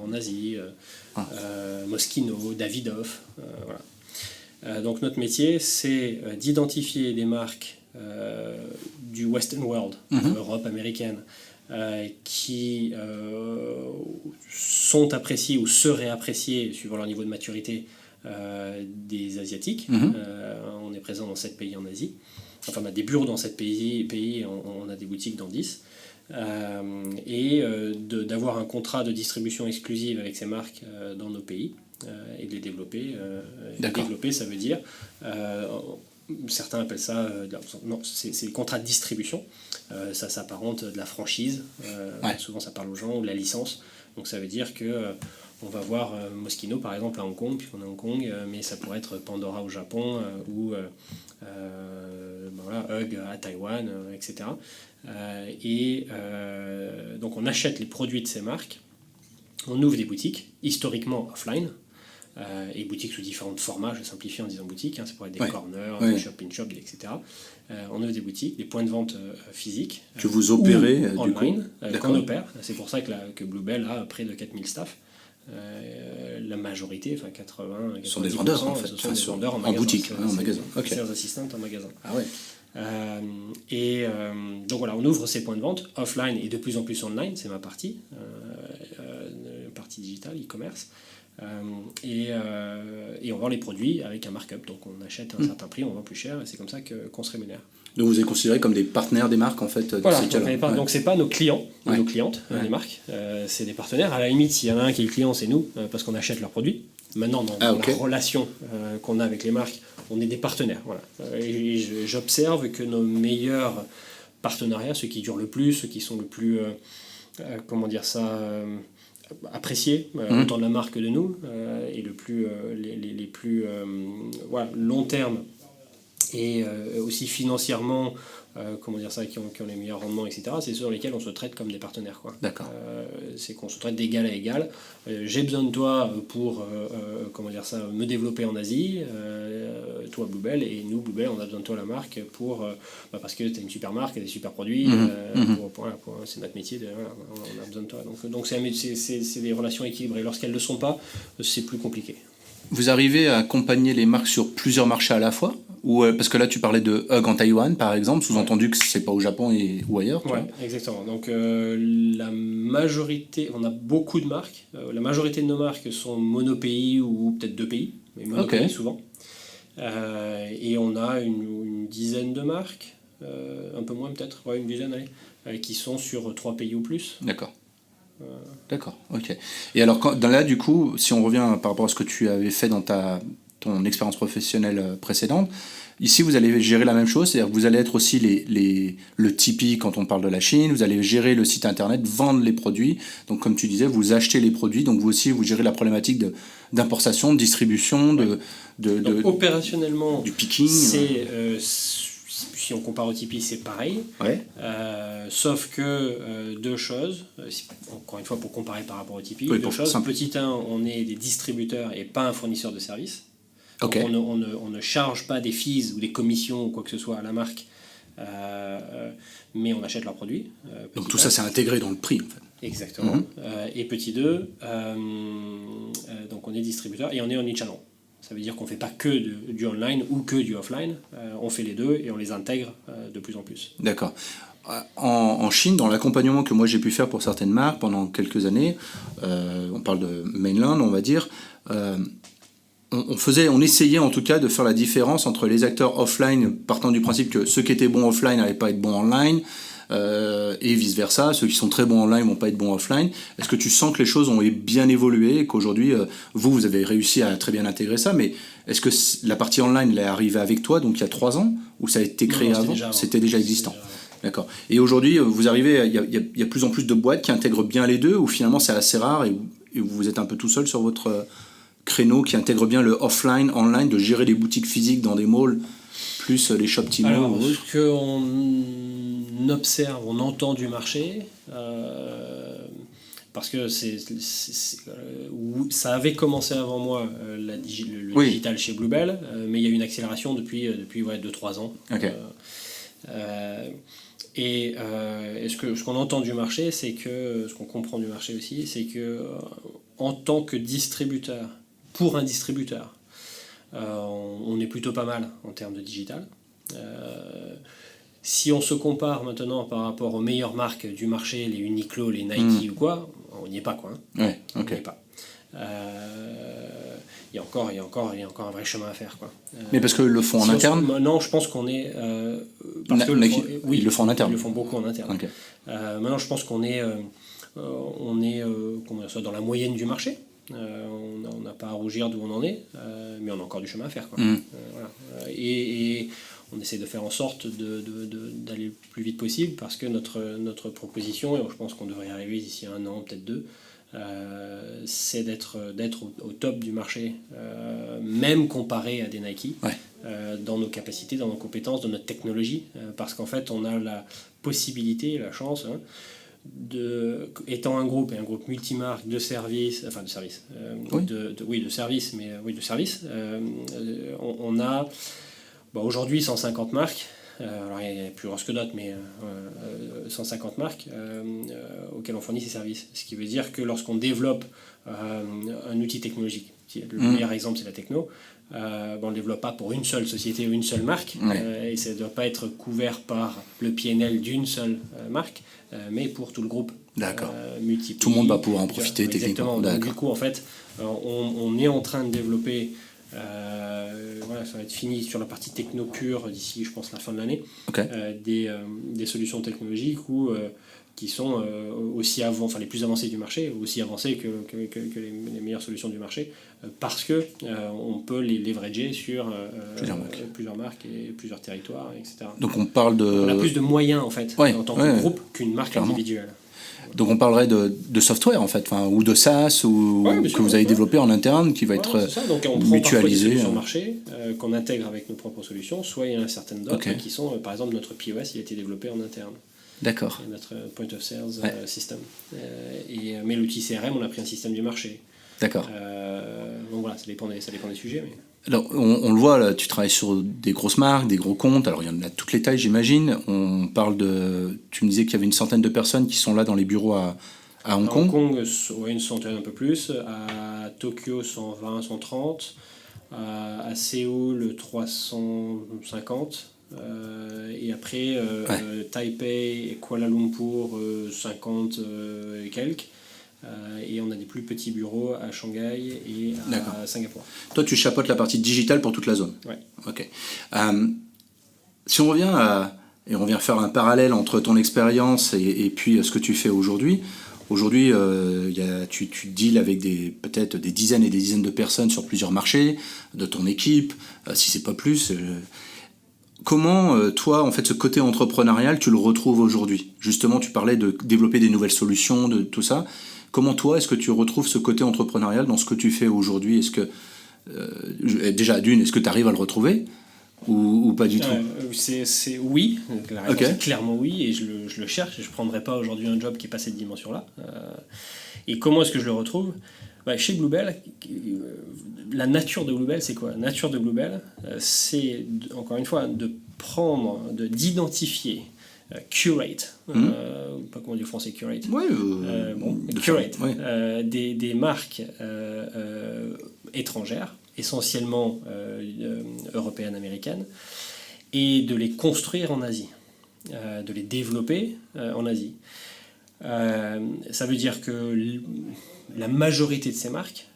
D: en Asie, Moschino, Davidoff, voilà. Donc notre métier, c'est d'identifier des marques du Western World, Europe américaine, qui sont appréciées ou seraient appréciées, suivant leur niveau de maturité, des Asiatiques. On est présent dans 7 pays en Asie. Enfin, on a des bureaux dans 7 pays, on a des boutiques dans 10. Et d'avoir un contrat de distribution exclusive avec ces marques dans nos pays et de les développer. Développer, ça veut dire, certains appellent ça, non, c'est le contrat de distribution, ça s'apparente de la franchise, souvent ça parle aux gens, ou de la licence, donc ça veut dire que on va voir Moschino par exemple à Hong Kong, puisqu'on est à Hong Kong, mais ça pourrait être Pandora au Japon, ou voilà, Hug à Taïwan, etc. Donc on achète les produits de ces marques, on ouvre des boutiques, historiquement offline, et boutiques sous différents formats, je simplifie en disant boutique, ça pourrait être des corners, des shop-in-shop, etc. On ouvre des boutiques, des points de vente physiques.
E: Que vous opérez du
D: online,
E: coup.
D: qu'on opère. C'est pour ça que Bluebell a près de 4000 staff. La majorité, enfin 80,
E: sont des vendeurs en fait.
D: Ce sont des vendeurs en magasin.
E: En boutique, en magasin.
D: Sales assistants en magasin.
E: Ah ouais.
D: Donc voilà, on ouvre ces points de vente offline et de plus en plus online, c'est ma partie, partie digitale, e-commerce. Et on vend les produits avec un markup, donc on achète un certain prix, on vend plus cher, et c'est comme ça qu'on se rémunère.
E: Donc vous êtes considérés comme des partenaires des marques en fait.
D: Voilà, donc c'est pas nos clients, nos clientes, les marques, c'est des partenaires. À la limite, s'il y en a un qui est le client, c'est nous, parce qu'on achète leurs produits. Maintenant, dans la relation qu'on a avec les marques, on est des partenaires. Voilà. Et j'observe que nos meilleurs partenariats, ceux qui durent le plus, ceux qui sont le plus, appréciés, autant de la marque que de nous, et les plus long terme, et aussi financièrement, qui ont les meilleurs rendements, etc. C'est ceux sur lesquels on se traite comme des partenaires, quoi.
E: D'accord.
D: C'est qu'on se traite d'égal à égal. J'ai besoin de toi pour me développer en Asie, toi Bluebell, et nous Bluebell, on a besoin de toi la marque pour parce que tu as une super marque, des super produits, c'est notre métier, on a besoin de toi. Donc c'est des relations équilibrées. Lorsqu'elles ne le sont pas, c'est plus compliqué.
E: Vous arrivez à accompagner les marques sur plusieurs marchés à la fois, ou parce que là tu parlais de Hug en Taïwan par exemple, sous-entendu que c'est pas au Japon ou ailleurs.
D: Ouais, exactement. Donc la majorité, on a beaucoup de marques. La majorité de nos marques sont monopays ou peut-être 2 pays, mais monopays souvent. Et on a une dizaine de marques, un peu moins peut-être, une dizaine, qui sont sur 3 pays ou plus.
E: D'accord. D'accord, ok. Et alors, là, du coup, si on revient par rapport à ce que tu avais fait dans ton expérience professionnelle précédente, ici, vous allez gérer la même chose, c'est-à-dire que vous allez être aussi le Tipeee quand on parle de la Chine, vous allez gérer le site internet, vendre les produits. Donc, comme tu disais, vous achetez les produits, donc vous aussi, vous gérez la problématique d'importation, de distribution,
D: donc, opérationnellement,
E: du picking.
D: Si on compare au Tipeee, c'est pareil.
E: Ouais.
D: Sauf que 2 choses, encore une fois pour comparer par rapport au Tipeee,
E: oui,
D: 2 choses. Petit 1, on est des distributeurs et pas un fournisseur de services.
E: Okay.
D: On ne charge pas des fees ou des commissions ou quoi que ce soit à la marque, mais on achète leurs produits.
E: Donc tout ça, c'est intégré dans le prix, en fait.
D: Exactement. Et petit 2, donc on est distributeur et on est omnichannel. Ça veut dire qu'on ne fait pas que du online ou que du offline, on fait les deux et on les intègre de plus en plus.
E: D'accord. En Chine, dans l'accompagnement que moi j'ai pu faire pour certaines marques pendant quelques années, on parle de mainland, on va dire, on essayait en tout cas de faire la différence entre les acteurs offline, partant du principe que ceux qui étaient bons offline n'allaient pas être bons online, et vice versa, ceux qui sont très bons online vont pas être bons offline. Est-ce que tu sens que les choses ont bien évolué et qu'aujourd'hui vous avez réussi à très bien intégrer ça, mais est-ce que la partie online elle est arrivée avec toi donc il y a 3 ans ou ça a été créé avant? C'était déjà existant. D'accord. Et aujourd'hui vous arrivez, il y a plus en plus de boîtes qui intègrent bien les deux, ou finalement c'est assez rare et vous êtes un peu tout seul sur votre créneau qui intègre bien le offline, online, de gérer les boutiques physiques dans des malls plus les shops Timo?
D: Alors, ce qu'on observe, on entend du marché, parce que ça avait commencé avant moi, le digital chez Bluebell, mais il y a eu une accélération depuis 2-3 ans.
E: Okay.
D: Et ce qu'on entend du marché, c'est que, ce qu'on comprend du marché aussi, c'est que en tant que distributeur, pour un distributeur, on est plutôt pas mal en termes de digital. Si on se compare maintenant par rapport aux meilleures marques du marché, les Uniqlo, les Nike ou quoi, on n'y est pas, quoi.
E: Ouais, okay.
D: On n'y est pas. Il y a encore un vrai chemin à faire, quoi.
E: Mais parce qu'ils le font en interne?
D: Non, je pense qu'on est...
E: ils le font en interne.
D: Ils le font beaucoup en interne.
E: Okay.
D: Maintenant, je pense qu'on est, dans la moyenne du marché. On n'a pas à rougir d'où on en est, mais on a encore du chemin à faire, quoi. Voilà. Et on essaie de faire en sorte d'aller le plus vite possible, parce que notre proposition, et je pense qu'on devrait y arriver d'ici 1 an, peut-être 2, c'est d'être au top du marché, même comparé à des Nike, dans nos capacités, dans nos compétences, dans notre technologie, parce qu'en fait on a la possibilité, la chance, étant un groupe multimarque de services, on a aujourd'hui 150 marques. Alors il y a plus grosse que d'autres, mais 150 marques auxquelles on fournit ces services. Ce qui veut dire que lorsqu'on développe un outil technologique, le meilleur exemple c'est la techno, on ne le développe pas pour une seule société ou une seule marque, et ça ne doit pas être couvert par le PNL d'une seule marque, mais pour tout le groupe.
E: D'accord. Tout le monde va pouvoir en profiter techniquement.
D: Donc, du coup, en fait, on est en train de développer Voilà, ça va être fini sur la partie techno pure d'ici, je pense, la fin de l'année.
E: Okay.
D: Des solutions technologiques qui sont aussi les plus avancées du marché, aussi avancées que les meilleures solutions du marché, parce que on peut les leverager sur plusieurs marques et plusieurs territoires, etc.
E: Donc on parle
D: on a plus de moyens en fait en tant que groupe qu'une marque
E: clairement.
D: individuelle.
E: Donc on parlerait de software en fait, ou de SaaS que vous avez développé en interne qui va être
D: Donc on prend parfois des solutions marché qu'on intègre avec nos propres solutions, soit il y en a certaines d'autres qui sont, par exemple notre POS, il a été développé en interne.
E: D'accord.
D: Et notre point of sales system. Mais l'outil CRM, on a pris un système du marché.
E: D'accord.
D: Donc voilà, ça dépend des sujets. Mais...
E: Alors, on le voit, là, tu travailles sur des grosses marques, des gros comptes. Alors, il y en a toutes les tailles, j'imagine. On parle tu me disais qu'il y avait une centaine de personnes qui sont là dans les bureaux à Hong Kong.
D: À Hong Kong, une centaine, un peu plus. À Tokyo, 120, 130. À Séoul, 350. Et après, Taipei et Kuala Lumpur, 50 et quelques. Et on a des plus petits bureaux à Shanghai et à Singapour.
E: Toi, tu chapeautes la partie digitale pour toute la zone.
D: Ouais.
E: Ok. Si on revient et on vient faire un parallèle entre ton expérience et puis ce que tu fais aujourd'hui. Aujourd'hui, tu deals avec peut-être des dizaines et des dizaines de personnes sur plusieurs marchés, de ton équipe, si c'est pas plus. Comment, toi, en fait, ce côté entrepreneurial, tu le retrouves aujourd'hui ? Justement, tu parlais de développer des nouvelles solutions, de tout ça. Comment, toi, est-ce que tu retrouves ce côté entrepreneurial dans ce que tu fais aujourd'hui ? Est-ce que, déjà, est-ce que tu arrives à le retrouver ou pas du tout ?
D: C'est oui, la réponse est clairement oui, et je le cherche. Je ne prendrai pas aujourd'hui un job qui n'est pas cette dimension-là. Et comment est-ce que je le retrouve ? Chez Bluebell, la nature de Bluebell, c'est quoi ? La nature de Bluebell, c'est, encore une fois, d'identifier, curate, pas comment on dit en français, curate, curate, des marques étrangères, essentiellement européennes, américaines, et de les construire en Asie, de les développer en Asie. Ça veut dire que la majorité de ces marques,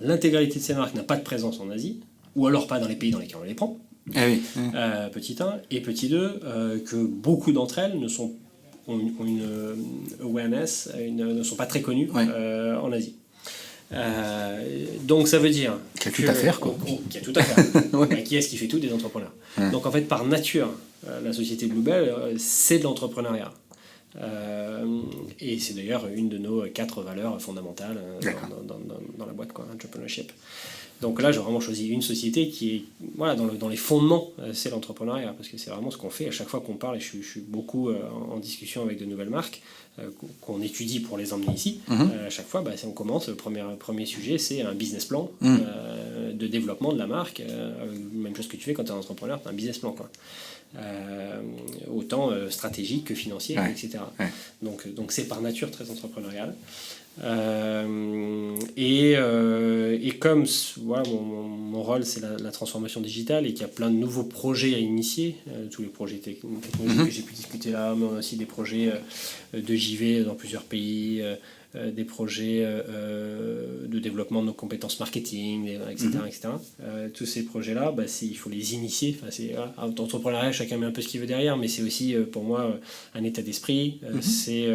D: l'intégralité de ces marques n'a pas de présence en Asie, ou alors pas dans les pays dans lesquels on les prend.
E: Ah oui.
D: Petit 1, et petit 2, que beaucoup d'entre elles ont une awareness, ne sont pas très connues en Asie. Donc ça veut dire
E: qu'il y a tout à faire, quoi.
D: Qu'il y a tout à faire. Qui est-ce qui fait tout ? Des entrepreneurs. Donc en fait, par nature, la société Bluebell, c'est de l'entrepreneuriat. Et c'est d'ailleurs une de nos 4 valeurs fondamentales dans la boîte, entrepreneurship. Donc là, j'ai vraiment choisi une société qui est, dans les fondements, c'est l'entrepreneuriat, parce que c'est vraiment ce qu'on fait à chaque fois qu'on parle, et je suis beaucoup en discussion avec de nouvelles marques qu'on étudie pour les emmener ici. À chaque fois, si on commence, le premier sujet, c'est un business plan de développement de la marque. Même chose que tu fais quand tu es un entrepreneur, tu as un business plan, quoi. Autant stratégique que financier, etc. Donc c'est par nature très entrepreneurial. Et comme mon rôle c'est la transformation digitale et qu'il y a plein de nouveaux projets à initier, tous les projets technologiques que j'ai pu discuter là, mais on a aussi des projets de JV dans plusieurs pays, des projets de développement de nos compétences marketing, etc. Tous ces projets-là, il faut les initier. L'entrepreneuriat, chacun met un peu ce qu'il veut derrière, mais c'est aussi pour moi un état d'esprit, c'est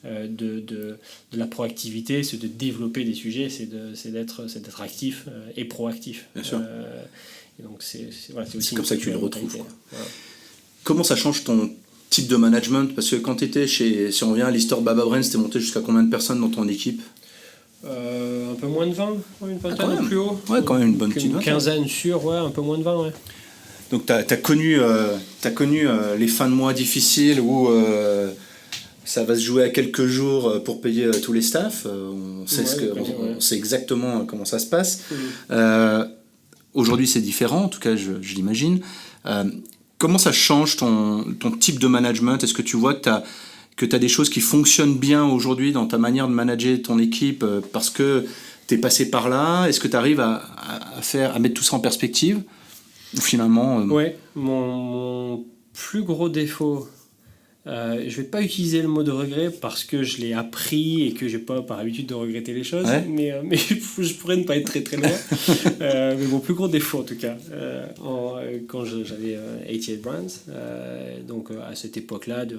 D: de la proactivité, c'est de développer des sujets, c'est d'être actif et proactif.
E: Bien sûr.
D: Et donc c'est aussi
E: comme ça que tu le retrouves.
D: Voilà.
E: Comment ça change ton type de management ? Parce que quand tu étais si on revient à l'histoire Baba Brains, t'es monté jusqu'à combien de personnes dans ton équipe ?
D: Un peu moins de 20, une vingtaine ou plus haut.
E: Ouais, quand même une bonne petite vingtaine.
D: Une quinzaine sur, un peu moins de 20, ouais.
E: Donc t'as connu les fins de mois difficiles où ça va se jouer à quelques jours pour payer tous les staffs. On sait exactement comment ça se passe. Aujourd'hui, c'est différent, en tout cas, je l'imagine. Comment ça change ton type de management ? Est-ce que tu vois que tu as des choses qui fonctionnent bien aujourd'hui dans ta manière de manager ton équipe parce que tu es passé par là ? Est-ce que tu arrives à mettre tout ça en perspective ? Ou finalement...
D: Ouais, mon plus gros défaut Je vais pas utiliser le mot de regret parce que je l'ai appris et que j'ai pas par habitude de regretter les choses, mais je pourrais ne pas être très très loin. Mais mon plus gros défaut en tout cas, quand j'avais 88 Brands, donc à cette époque-là de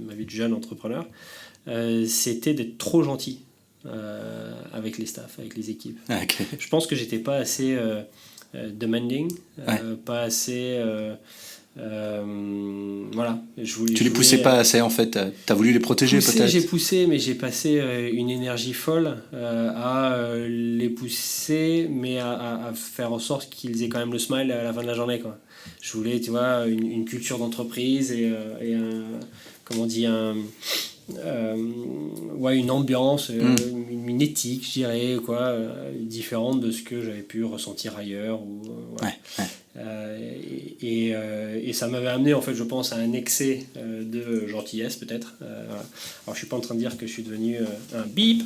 D: ma vie de jeune entrepreneur, c'était d'être trop gentil avec les staffs, avec les équipes.
E: Okay.
D: Je pense que j'étais pas assez demanding, pas assez... voilà.
E: Tu les poussais pas assez en fait, t'as voulu les protéger peut-être.
D: J'ai poussé, mais j'ai passé une énergie folle à les pousser, mais à faire en sorte qu'ils aient quand même le smile à la fin de la journée, quoi. Je voulais, tu vois, une culture d'entreprise et un, comment on dit, une ambiance, une éthique, je dirais, quoi, différente de ce que j'avais pu ressentir ailleurs. Et ça m'avait amené, en fait, je pense, à un excès de gentillesse, peut-être. Voilà. Alors, je suis pas en train de dire que je suis devenu un bip,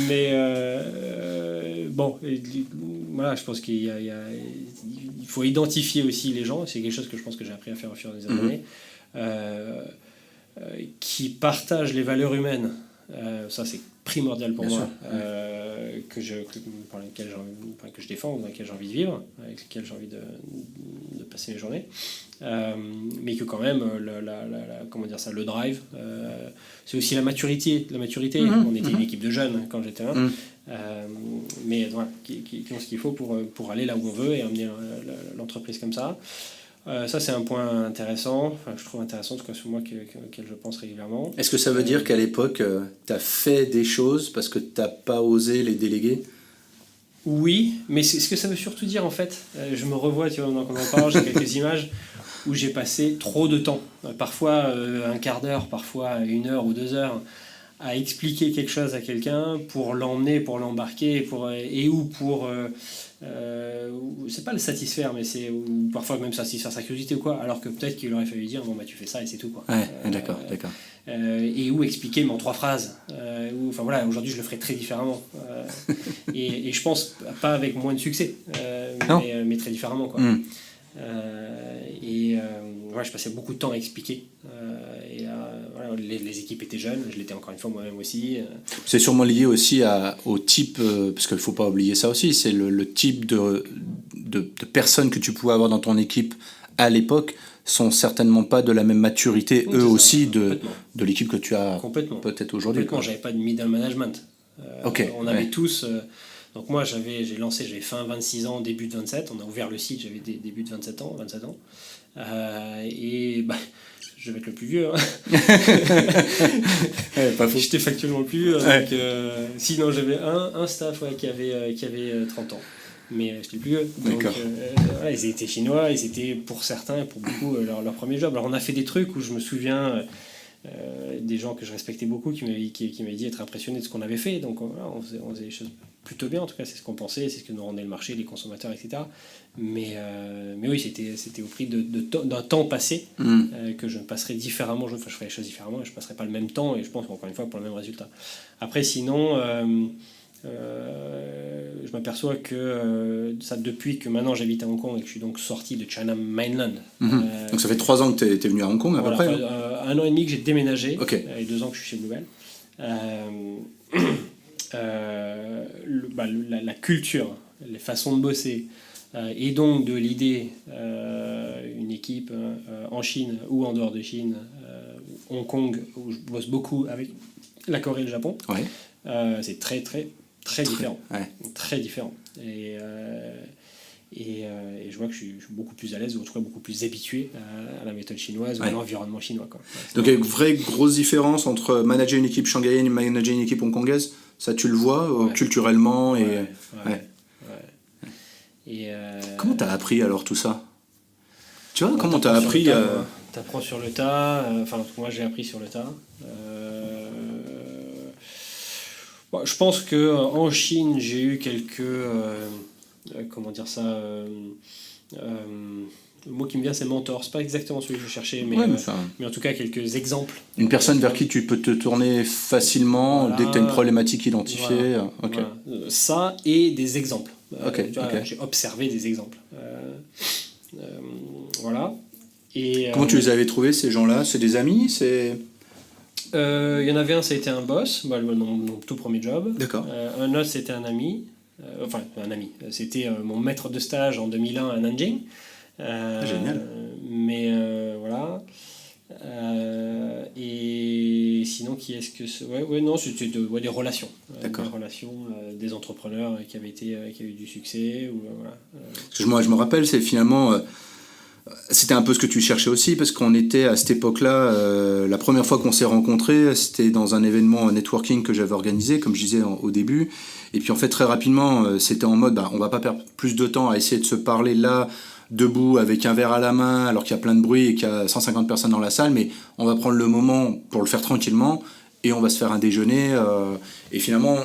D: mais bon, voilà, je pense qu'il faut identifier aussi les gens. C'est quelque chose que je pense que j'ai appris à faire au fur et à mesure des années. Qui partagent les valeurs humaines, ça c'est primordial pour moi, que je défends, dans lesquelles j'ai envie de vivre, avec lesquelles j'ai envie de passer mes journées, mais que quand même comment dire ça, le drive, c'est aussi la maturité. On était une équipe de jeunes quand j'étais là, mais voilà, qui ont ce qu'il faut pour aller là où on veut et amener l'entreprise comme ça. Ça c'est un point intéressant, je trouve intéressant, en tout cas sur moi auquel je pense régulièrement.
E: Est-ce que ça veut dire qu'à l'époque tu as fait des choses parce que tu n'as pas osé les déléguer?
D: Oui, mais ce que ça veut surtout dire en fait, je me revois, tu vois, quand on en parle, j'ai quelques images où j'ai passé trop de temps, parfois un quart d'heure, parfois 1 heure ou 2 heures, à expliquer quelque chose à quelqu'un pour l'emmener, pour l'embarquer, c'est pas le satisfaire, mais c'est parfois même satisfaire sa curiosité ou quoi, alors que peut-être qu'il aurait fallu dire bon bah tu fais ça et c'est tout, quoi.
E: D'accord.
D: Et ou expliquer mais en 3 phrases, enfin voilà, aujourd'hui je le ferais très différemment, et je pense pas avec moins de succès, mais très différemment, quoi. Je passais beaucoup de temps à expliquer, voilà, les équipes étaient jeunes, je l'étais encore une fois moi-même aussi.
E: C'est sûrement lié aussi au type, parce qu'il ne faut pas oublier ça aussi, c'est le type de personnes que tu pouvais avoir dans ton équipe à l'époque sont certainement pas de la même maturité, eux aussi, de l'équipe que tu as peut-être aujourd'hui.
D: Complètement, j'avais pas de middle management. On avait tous... donc moi j'avais fin 26 ans, début de 27, on a ouvert le site, j'avais début de 27 ans. Et bah, je vais être le plus vieux.
E: Pas faux.
D: J'étais factuellement le plus vieux. Sinon j'avais un staff qui avait 30 ans. Mais j'étais le plus vieux. Donc, ils étaient chinois et c'était pour certains et pour beaucoup leur premier job. Alors on a fait des trucs où je me souviens... des gens que je respectais beaucoup qui m'avaient dit être impressionnés de ce qu'on avait fait, donc voilà, on faisait les choses plutôt bien, en tout cas c'est ce qu'on pensait, c'est ce que nous rendait le marché, les consommateurs, etc. Mais oui, c'était au prix d'un temps passé que je passerais différemment, je ferais les choses différemment et je passerais pas le même temps et je pense encore une fois pour le même résultat. Après sinon je m'aperçois que ça, depuis que maintenant j'habite à Hong Kong et que je suis donc sorti de China Mainland.
E: Donc ça fait 3 ans que tu es venu à Hong Kong à peu près
D: 1 an et demi que j'ai déménagé,
E: okay.
D: Et 2 ans que je suis chez Bluebell. La culture, les façons de bosser, et donc de l'idée une équipe en Chine ou en dehors de Chine, Hong Kong, où je bosse beaucoup avec la Corée et le Japon, c'est très différent. Très différent. Et je vois que je suis beaucoup plus à l'aise, ou en tout cas beaucoup plus habitué à la méthode chinoise ou à l'environnement chinois, quoi.
E: Donc il y a une vraie grosse différence entre manager une équipe shanghaïenne et manager une équipe hongkongaise. Ça, tu le vois culturellement et comment t'as appris alors tout ça? Tu vois, comment t'as appris
D: T'apprends sur le tas. Enfin, moi j'ai appris sur le tas. Je pense que en Chine j'ai eu quelques comment dire ça, le mot qui me vient c'est mentor, c'est pas exactement celui que je cherchais, mais en tout cas quelques exemples.
E: Une personne vers qui tu peux te tourner facilement dès que tu as une problématique identifiée.
D: Voilà. Ça et des exemples. J'ai observé des exemples. Voilà.
E: Comment tu les avais trouvés, ces gens-là? C'est des amis?
D: Il y en avait un, ça a été un boss, mon tout premier job.
E: D'accord.
D: Un autre, c'était un ami. Enfin, un ami. C'était mon maître de stage en 2001 à Nanjing.
E: Génial.
D: Mais voilà. Et sinon, qui est-ce que c'est? Non, c'était des relations.
E: D'accord.
D: Des relations, des entrepreneurs qui avaient eu du succès. Voilà.
E: Parce que je me rappelle, c'est finalement... c'était un peu ce que tu cherchais aussi, parce qu'on était à cette époque-là, la première fois qu'on s'est rencontrés, c'était dans un événement networking que j'avais organisé, comme je disais au début. Et puis en fait, très rapidement, c'était en mode, on va pas perdre plus de temps à essayer de se parler là, debout, avec un verre à la main, alors qu'il y a plein de bruit et qu'il y a 150 personnes dans la salle, mais on va prendre le moment pour le faire tranquillement, et on va se faire un déjeuner. Et finalement,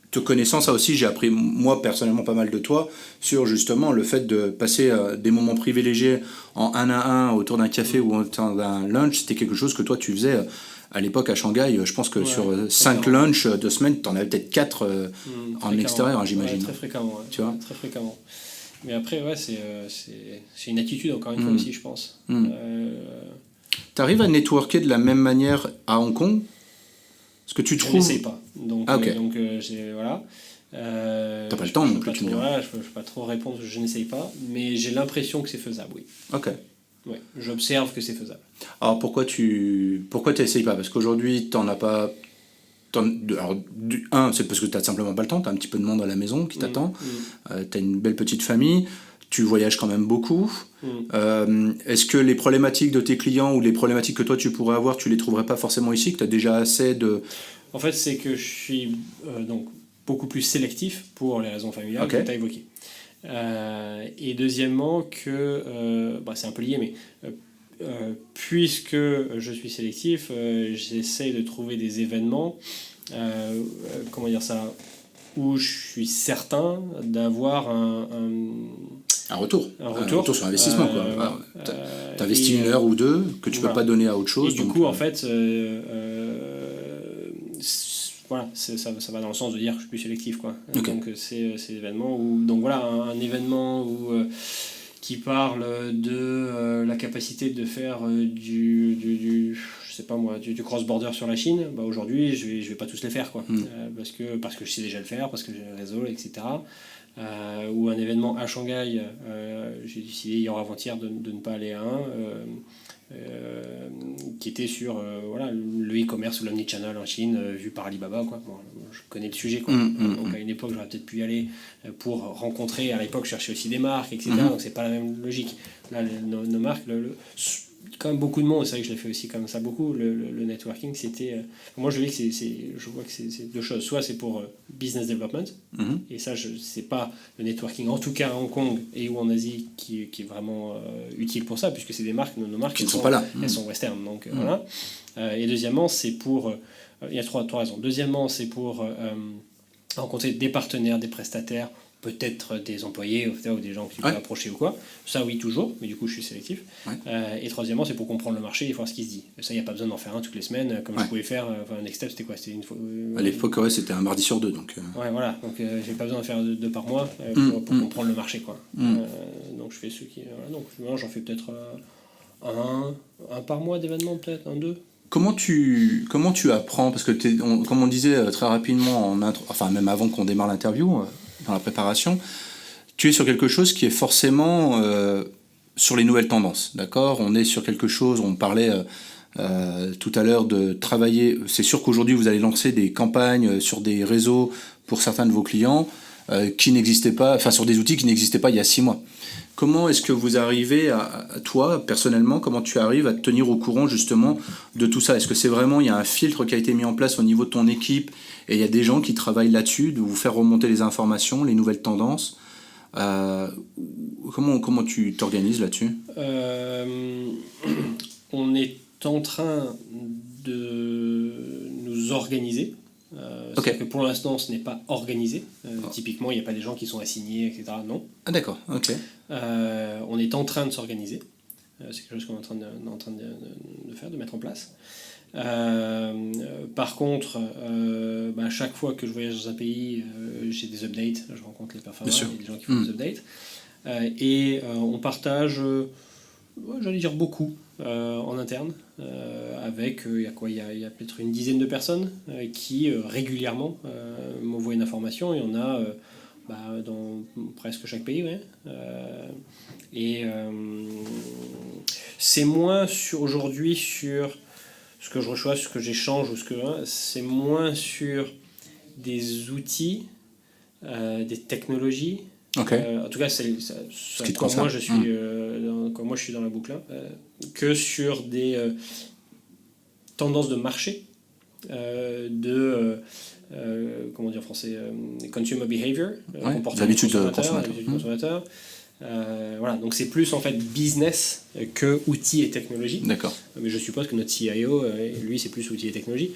E: te connaissant, ça aussi, j'ai appris, moi, personnellement, pas mal de toi, sur justement le fait de passer des moments privilégiés en 1 à 1 autour d'un café ou autour d'un lunch. C'était quelque chose que toi, tu faisais à l'époque à Shanghai. Je pense que sur 5 lunchs de semaine, tu en avais peut-être 4 en extérieur, j'imagine.
D: Très fréquemment.
E: Tu vois,
D: très fréquemment. Mais après, c'est une attitude, encore une fois aussi, je pense.
E: Tu arrives à networker de la même manière à Hong Kong? Ce que tu trouves...
D: Je n'essaye pas. Donc, voilà.
E: T'as pas le temps non plus, tu me dis.
D: Je peux pas trop répondre, je n'essaye pas, mais j'ai l'impression que c'est faisable, oui.
E: Ok.
D: Ouais, j'observe que c'est faisable.
E: Alors pourquoi tu n'essayes pas? Parce qu'aujourd'hui, t'en as pas... c'est parce que tu n'as simplement pas le temps, tu as un petit peu de monde à la maison qui t'attend, tu as une belle petite famille, tu voyages quand même beaucoup. Est-ce que les problématiques de tes clients ou les problématiques que toi tu pourrais avoir, tu les trouverais pas forcément ici, que tu as déjà assez de...
D: En fait, c'est que je suis donc beaucoup plus sélectif pour les raisons familiales que tu as évoquées. Et deuxièmement, que c'est un peu lié, mais puisque je suis sélectif, j'essaie de trouver des événements, comment dire ça, où je suis certain d'avoir un
E: retour. Un retour sur investissement. Tu investis 1 heure ou 2 que tu ne peux pas donner à autre chose.
D: Et du coup, en fait, voilà, ça va dans le sens de dire que je suis plus sélectif. Okay. Donc, c'est événements où... Donc voilà, un événement où... qui parle de la capacité de faire du cross-border sur la Chine, aujourd'hui je vais pas tous les faire parce que je sais déjà le faire, parce que j'ai le réseau, etc. Ou un événement à Shanghai, j'ai décidé hier ou avant-hier de ne pas aller à un qui était sur le e-commerce ou l'omnichannel en Chine vu par Alibaba. Je connais le sujet. Donc à une époque j'aurais peut-être pu y aller pour rencontrer, à l'époque je cherchais aussi des marques, etc. Donc c'est pas la même logique. Là nos marques, quand même beaucoup de monde, c'est vrai que je l'ai fait aussi comme ça beaucoup, le networking, c'était... moi je vois que c'est 2 choses. Soit c'est pour business development, et ça c'est pas le networking, en tout cas à Hong Kong et ou en Asie, qui est vraiment utile pour ça, puisque c'est des marques, nos marques
E: qui ne sont pas là.
D: Elles sont western, donc voilà. Et deuxièmement, c'est pour... il y a trois raisons. Deuxièmement, c'est pour rencontrer des partenaires, des prestataires, peut-être des employés ou des gens que tu peux approcher ou quoi. Ça, oui, toujours, mais du coup, je suis sélectif. Et troisièmement, c'est pour comprendre le marché et voir ce qui se dit. Ça, il n'y a pas besoin d'en faire un toutes les semaines, comme je pouvais faire. Next Step, c'était quoi? C'était une fois...
E: À l'époque, c'était un mardi sur 2. Donc,
D: voilà. Donc, j'ai pas besoin de faire 2 par mois pour comprendre le marché, donc, je fais ceux qui... donc, j'en fais peut-être un par mois d'événements, peut-être, 2.
E: Comment tu apprends? Parce que, comme on disait très rapidement, même avant qu'on démarre l'interview, dans la préparation, tu es sur quelque chose qui est forcément sur les nouvelles tendances, d'accord? On est sur quelque chose, on parlait tout à l'heure de travailler, c'est sûr qu'aujourd'hui vous allez lancer des campagnes sur des réseaux pour certains de vos clients qui n'existaient pas, sur des outils qui n'existaient pas il y a 6 mois. Comment est-ce que vous arrivez toi, personnellement, comment tu arrives à te tenir au courant justement de tout ça? Est-ce que c'est vraiment, il y a un filtre qui a été mis en place au niveau de ton équipe et il y a des gens qui travaillent là-dessus, de vous faire remonter les informations, les nouvelles tendances? Comment tu t'organises là-dessus?
D: On est en train de nous organiser. C'est que pour l'instant ce n'est pas organisé. Typiquement il n'y a pas des gens qui sont assignés, etc. Non.
E: Ah d'accord, ok.
D: On est en train de s'organiser. C'est quelque chose qu'on est en train de faire, de mettre en place. Par contre, chaque fois que je voyage dans un pays, j'ai des updates, je rencontre les performeurs, il y a des gens qui font des updates. Et on partage J'allais dire beaucoup en interne, avec il y a peut-être une dizaine de personnes qui régulièrement m'envoient une information. Il y en a dans presque chaque pays, ouais. Et c'est moins aujourd'hui sur ce que je reçois, ce que j'échange, c'est moins sur des outils, des technologies.
E: Okay.
D: En tout cas, quand moi je suis dans la boucle, que sur des tendances de marché, comment dire en français, consumer behavior, comportement
E: d'habitude
D: du consommateur. Voilà, donc c'est plus en fait business que outils et technologie.
E: D'accord.
D: Mais je suppose que notre CIO, lui, c'est plus outils et technologie.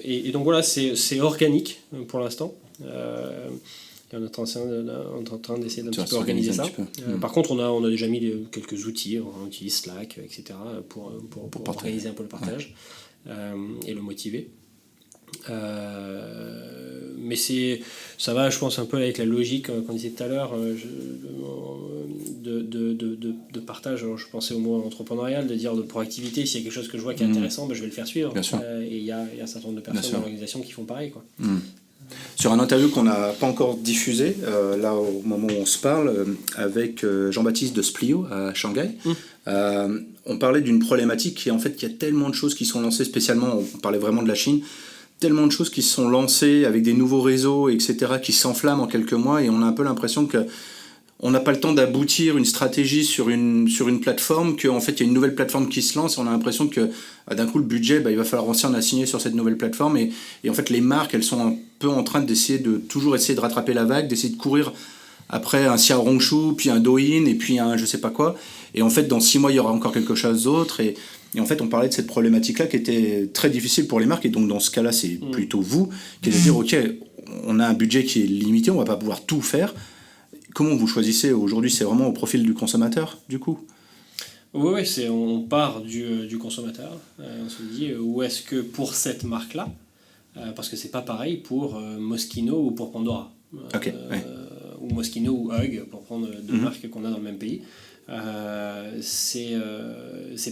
D: Et donc voilà, c'est organique pour l'instant. On est en train d'essayer d'un petit peu organiser ça. Par contre, on a déjà mis quelques outils, on utilise Slack, etc. pour organiser un peu le partage et le motiver. Mais ça va, je pense, un peu avec la logique qu'on disait tout à l'heure de partage. Alors, je pensais au mot entrepreneurial, de dire de proactivité. S'il y a quelque chose que je vois qui est intéressant, je vais le faire suivre. Et il y a un certain nombre de personnes dans l'organisation qui font pareil, quoi.
B: Sur un interview qu'on n'a pas encore diffusé, là au moment où on se parle, avec Jean-Baptiste de Splio à Shanghai, on parlait d'une problématique qui est en fait qu'il y a tellement de choses qui sont lancées, spécialement, on parlait vraiment de la Chine, tellement de choses qui se sont lancées avec des nouveaux réseaux, etc., qui s'enflamment en quelques mois, et on a un peu l'impression que on n'a pas le temps d'aboutir une stratégie sur une plateforme, qu'en fait il y a une nouvelle plateforme qui se lance, et on a l'impression que d'un coup le budget, il va falloir aussi en assigner sur cette nouvelle plateforme, et en fait les marques, elles sont un peu en train toujours essayer de rattraper la vague, d'essayer de courir après un Xiaohongshu, puis un Douyin, et puis un je sais pas quoi, et en fait dans 6 mois il y aura encore quelque chose d'autre, et en fait on parlait de cette problématique-là qui était très difficile pour les marques, et donc dans ce cas-là c'est plutôt vous qui allez dire ok, on a un budget qui est limité, on va pas pouvoir tout faire. Comment vous choisissez aujourd'hui? C'est vraiment au profil du consommateur, du coup?
D: Oui, on part du consommateur. On se dit où est-ce que pour cette marque-là, parce que c'est pas pareil pour Moschino ou pour Pandora. Ou Moschino ou Hug, pour prendre deux marques qu'on a dans le même pays. C'est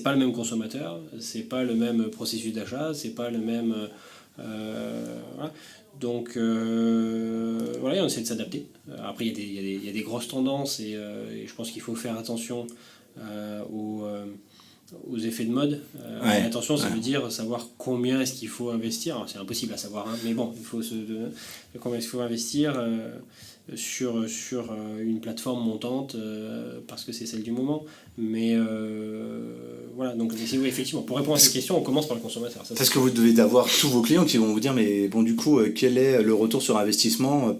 D: pas le même consommateur, c'est pas le même processus d'achat, c'est pas le même. Voilà. Donc voilà, on essaie de s'adapter. Après, il y a des grosses tendances et je pense qu'il faut faire attention aux effets de mode. Attention, ça veut dire savoir combien est-ce qu'il faut investir. Alors, c'est impossible à savoir, hein, mais bon, il faut combien est-ce qu'il faut investir sur une plateforme montante parce que c'est celle du moment. Mais voilà, donc oui, effectivement, pour répondre à cette question, on commence par le consommateur.
B: Parce que vous devez avoir tous vos clients qui vont vous dire, mais bon, du coup, quel est le retour sur investissement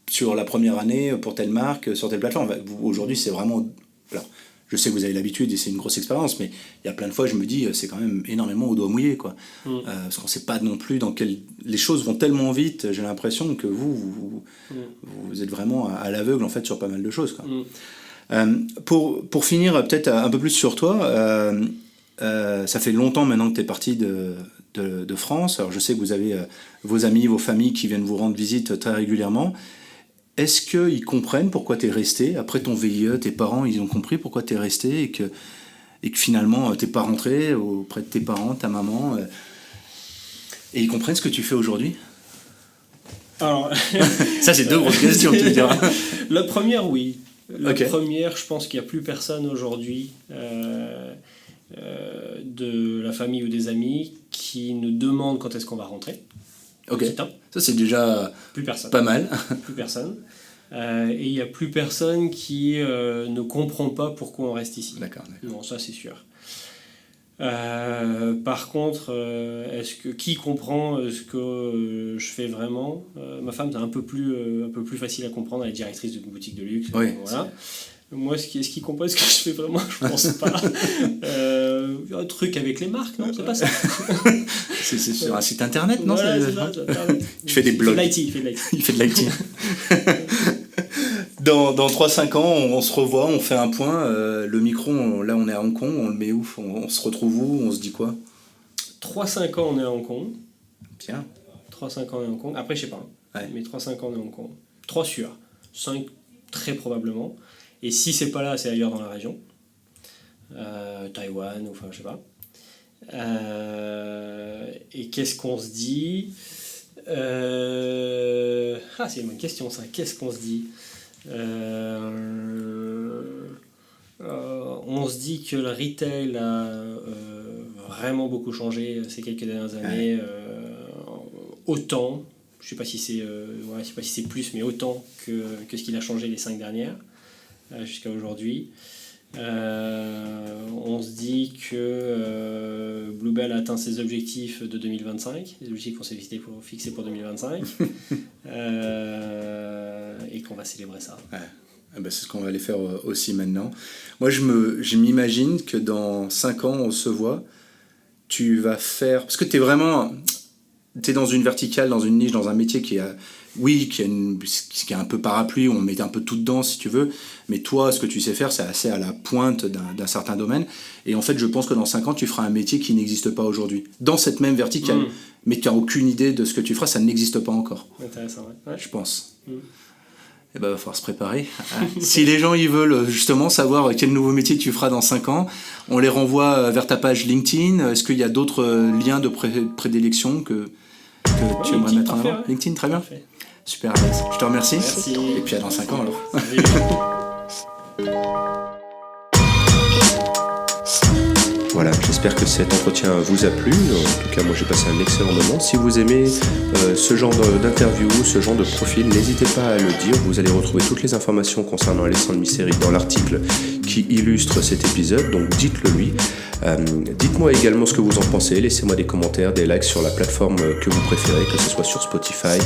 B: sur la première année pour telle marque, sur telle plateforme? Aujourd'hui, c'est vraiment... Alors, je sais que vous avez l'habitude et c'est une grosse expérience, mais il y a plein de fois, je me dis, c'est quand même énormément au doigt mouillé, quoi. Parce qu'on ne sait pas non plus dans quel... Les choses vont tellement vite, j'ai l'impression que vous êtes vraiment à l'aveugle, en fait, sur pas mal de choses, quoi. Pour finir, peut-être un peu plus sur toi, ça fait longtemps maintenant que tu es parti de France. Alors, je sais que vous avez vos amis, vos familles qui viennent vous rendre visite très régulièrement. Est-ce qu'ils comprennent pourquoi tu es resté? Après ton VIE, tes parents, ils ont compris pourquoi tu es resté et que finalement, tu n'es pas rentré auprès de tes parents, ta maman, et ils comprennent ce que tu fais aujourd'hui?
D: Alors...
B: Ça, c'est deux grosses questions, tu me diras.
D: La première, oui. La première, je pense qu'il n'y a plus personne aujourd'hui de la famille ou des amis qui nous demande quand est-ce qu'on va rentrer.
B: Ok, ça c'est déjà
D: plus personne.
B: Pas mal.
D: Plus personne. Et il n'y a plus personne qui ne comprend pas pourquoi on reste ici.
B: D'accord.
D: Non, ça c'est sûr. Par contre, qui comprend ce que je fais vraiment? Ma femme, c'est un peu plus facile à comprendre, elle est directrice d'une boutique de luxe.
B: Oui,
D: voilà. Moi, est-ce qu'il comprend ce que je fais vraiment? Je pense pas. Un truc avec les marques, non? C'est pas ça.
B: C'est sur un site internet, non?
D: Voilà, c'est ça.
B: Il fait des blogs. Il fait de l'IT. Dans 3-5 ans, on se revoit, on fait un point. Le micro, là, on est à Hong Kong, on le met où? On se retrouve où? On se dit quoi?
D: 3-5 ans, on est à Hong Kong.
B: Bien.
D: 3-5 ans, on est à Hong Kong. Après, je sais pas. Mais 3-5 ans, on est à Hong Kong. 3 sûrs. 5, très probablement. Et si c'est pas là, c'est ailleurs dans la région. Taïwan, ou enfin, je sais pas. Et qu'est-ce qu'on se dit ? C'est une bonne question, ça. Qu'est-ce qu'on se dit ? On se dit que le retail a vraiment beaucoup changé ces quelques dernières années. Autant, je ne sais pas si c'est plus, mais autant que ce qu'il a changé les 5 dernières, jusqu'à aujourd'hui. On se dit que Bluebell a atteint ses objectifs de 2025, les objectifs qu'on s'est fixés pour 2025, et qu'on va célébrer ça.
E: Ouais. C'est ce qu'on va aller faire aussi maintenant. Moi, je m'imagine que dans 5 ans, on se voit, tu vas faire... Parce que t'es dans une verticale, dans une niche, dans un métier qui est un peu parapluie, où on met un peu tout dedans si tu veux, mais toi, ce que tu sais faire, c'est assez à la pointe d'un certain domaine, et en fait, je pense que dans 5 ans, tu feras un métier qui n'existe pas aujourd'hui, dans cette même verticale, mais tu n'as aucune idée de ce que tu feras, ça n'existe pas encore.
D: Intéressant, ouais. Je
E: pense. Et il va falloir se préparer. Si les gens ils veulent justement savoir quel nouveau métier tu feras dans 5 ans, on les renvoie vers ta page LinkedIn. Est-ce qu'il y a d'autres liens de prédilection que tu aimerais mettre en avant ? Ouais. LinkedIn, très bien. Parfait. Super, Alex. Je te remercie.
D: Merci.
E: Et puis à dans 5 ans alors.
B: Voilà, j'espère que cet entretien vous a plu. En tout cas, moi j'ai passé un excellent moment. Si vous aimez ce genre d'interview, ce genre de profil, n'hésitez pas à le dire. Vous allez retrouver toutes les informations concernant Alessandre Misseri dans l'article qui illustre cet épisode, donc dites-le lui. Dites-moi également ce que vous en pensez, laissez-moi des commentaires, des likes sur la plateforme que vous préférez, que ce soit sur Spotify,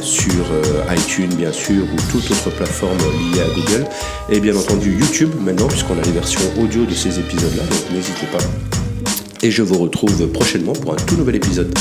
B: sur iTunes bien sûr, ou toute autre plateforme liée à Google, et bien entendu YouTube maintenant, puisqu'on a les versions audio de ces épisodes-là, donc n'hésitez pas. Et je vous retrouve prochainement pour un tout nouvel épisode.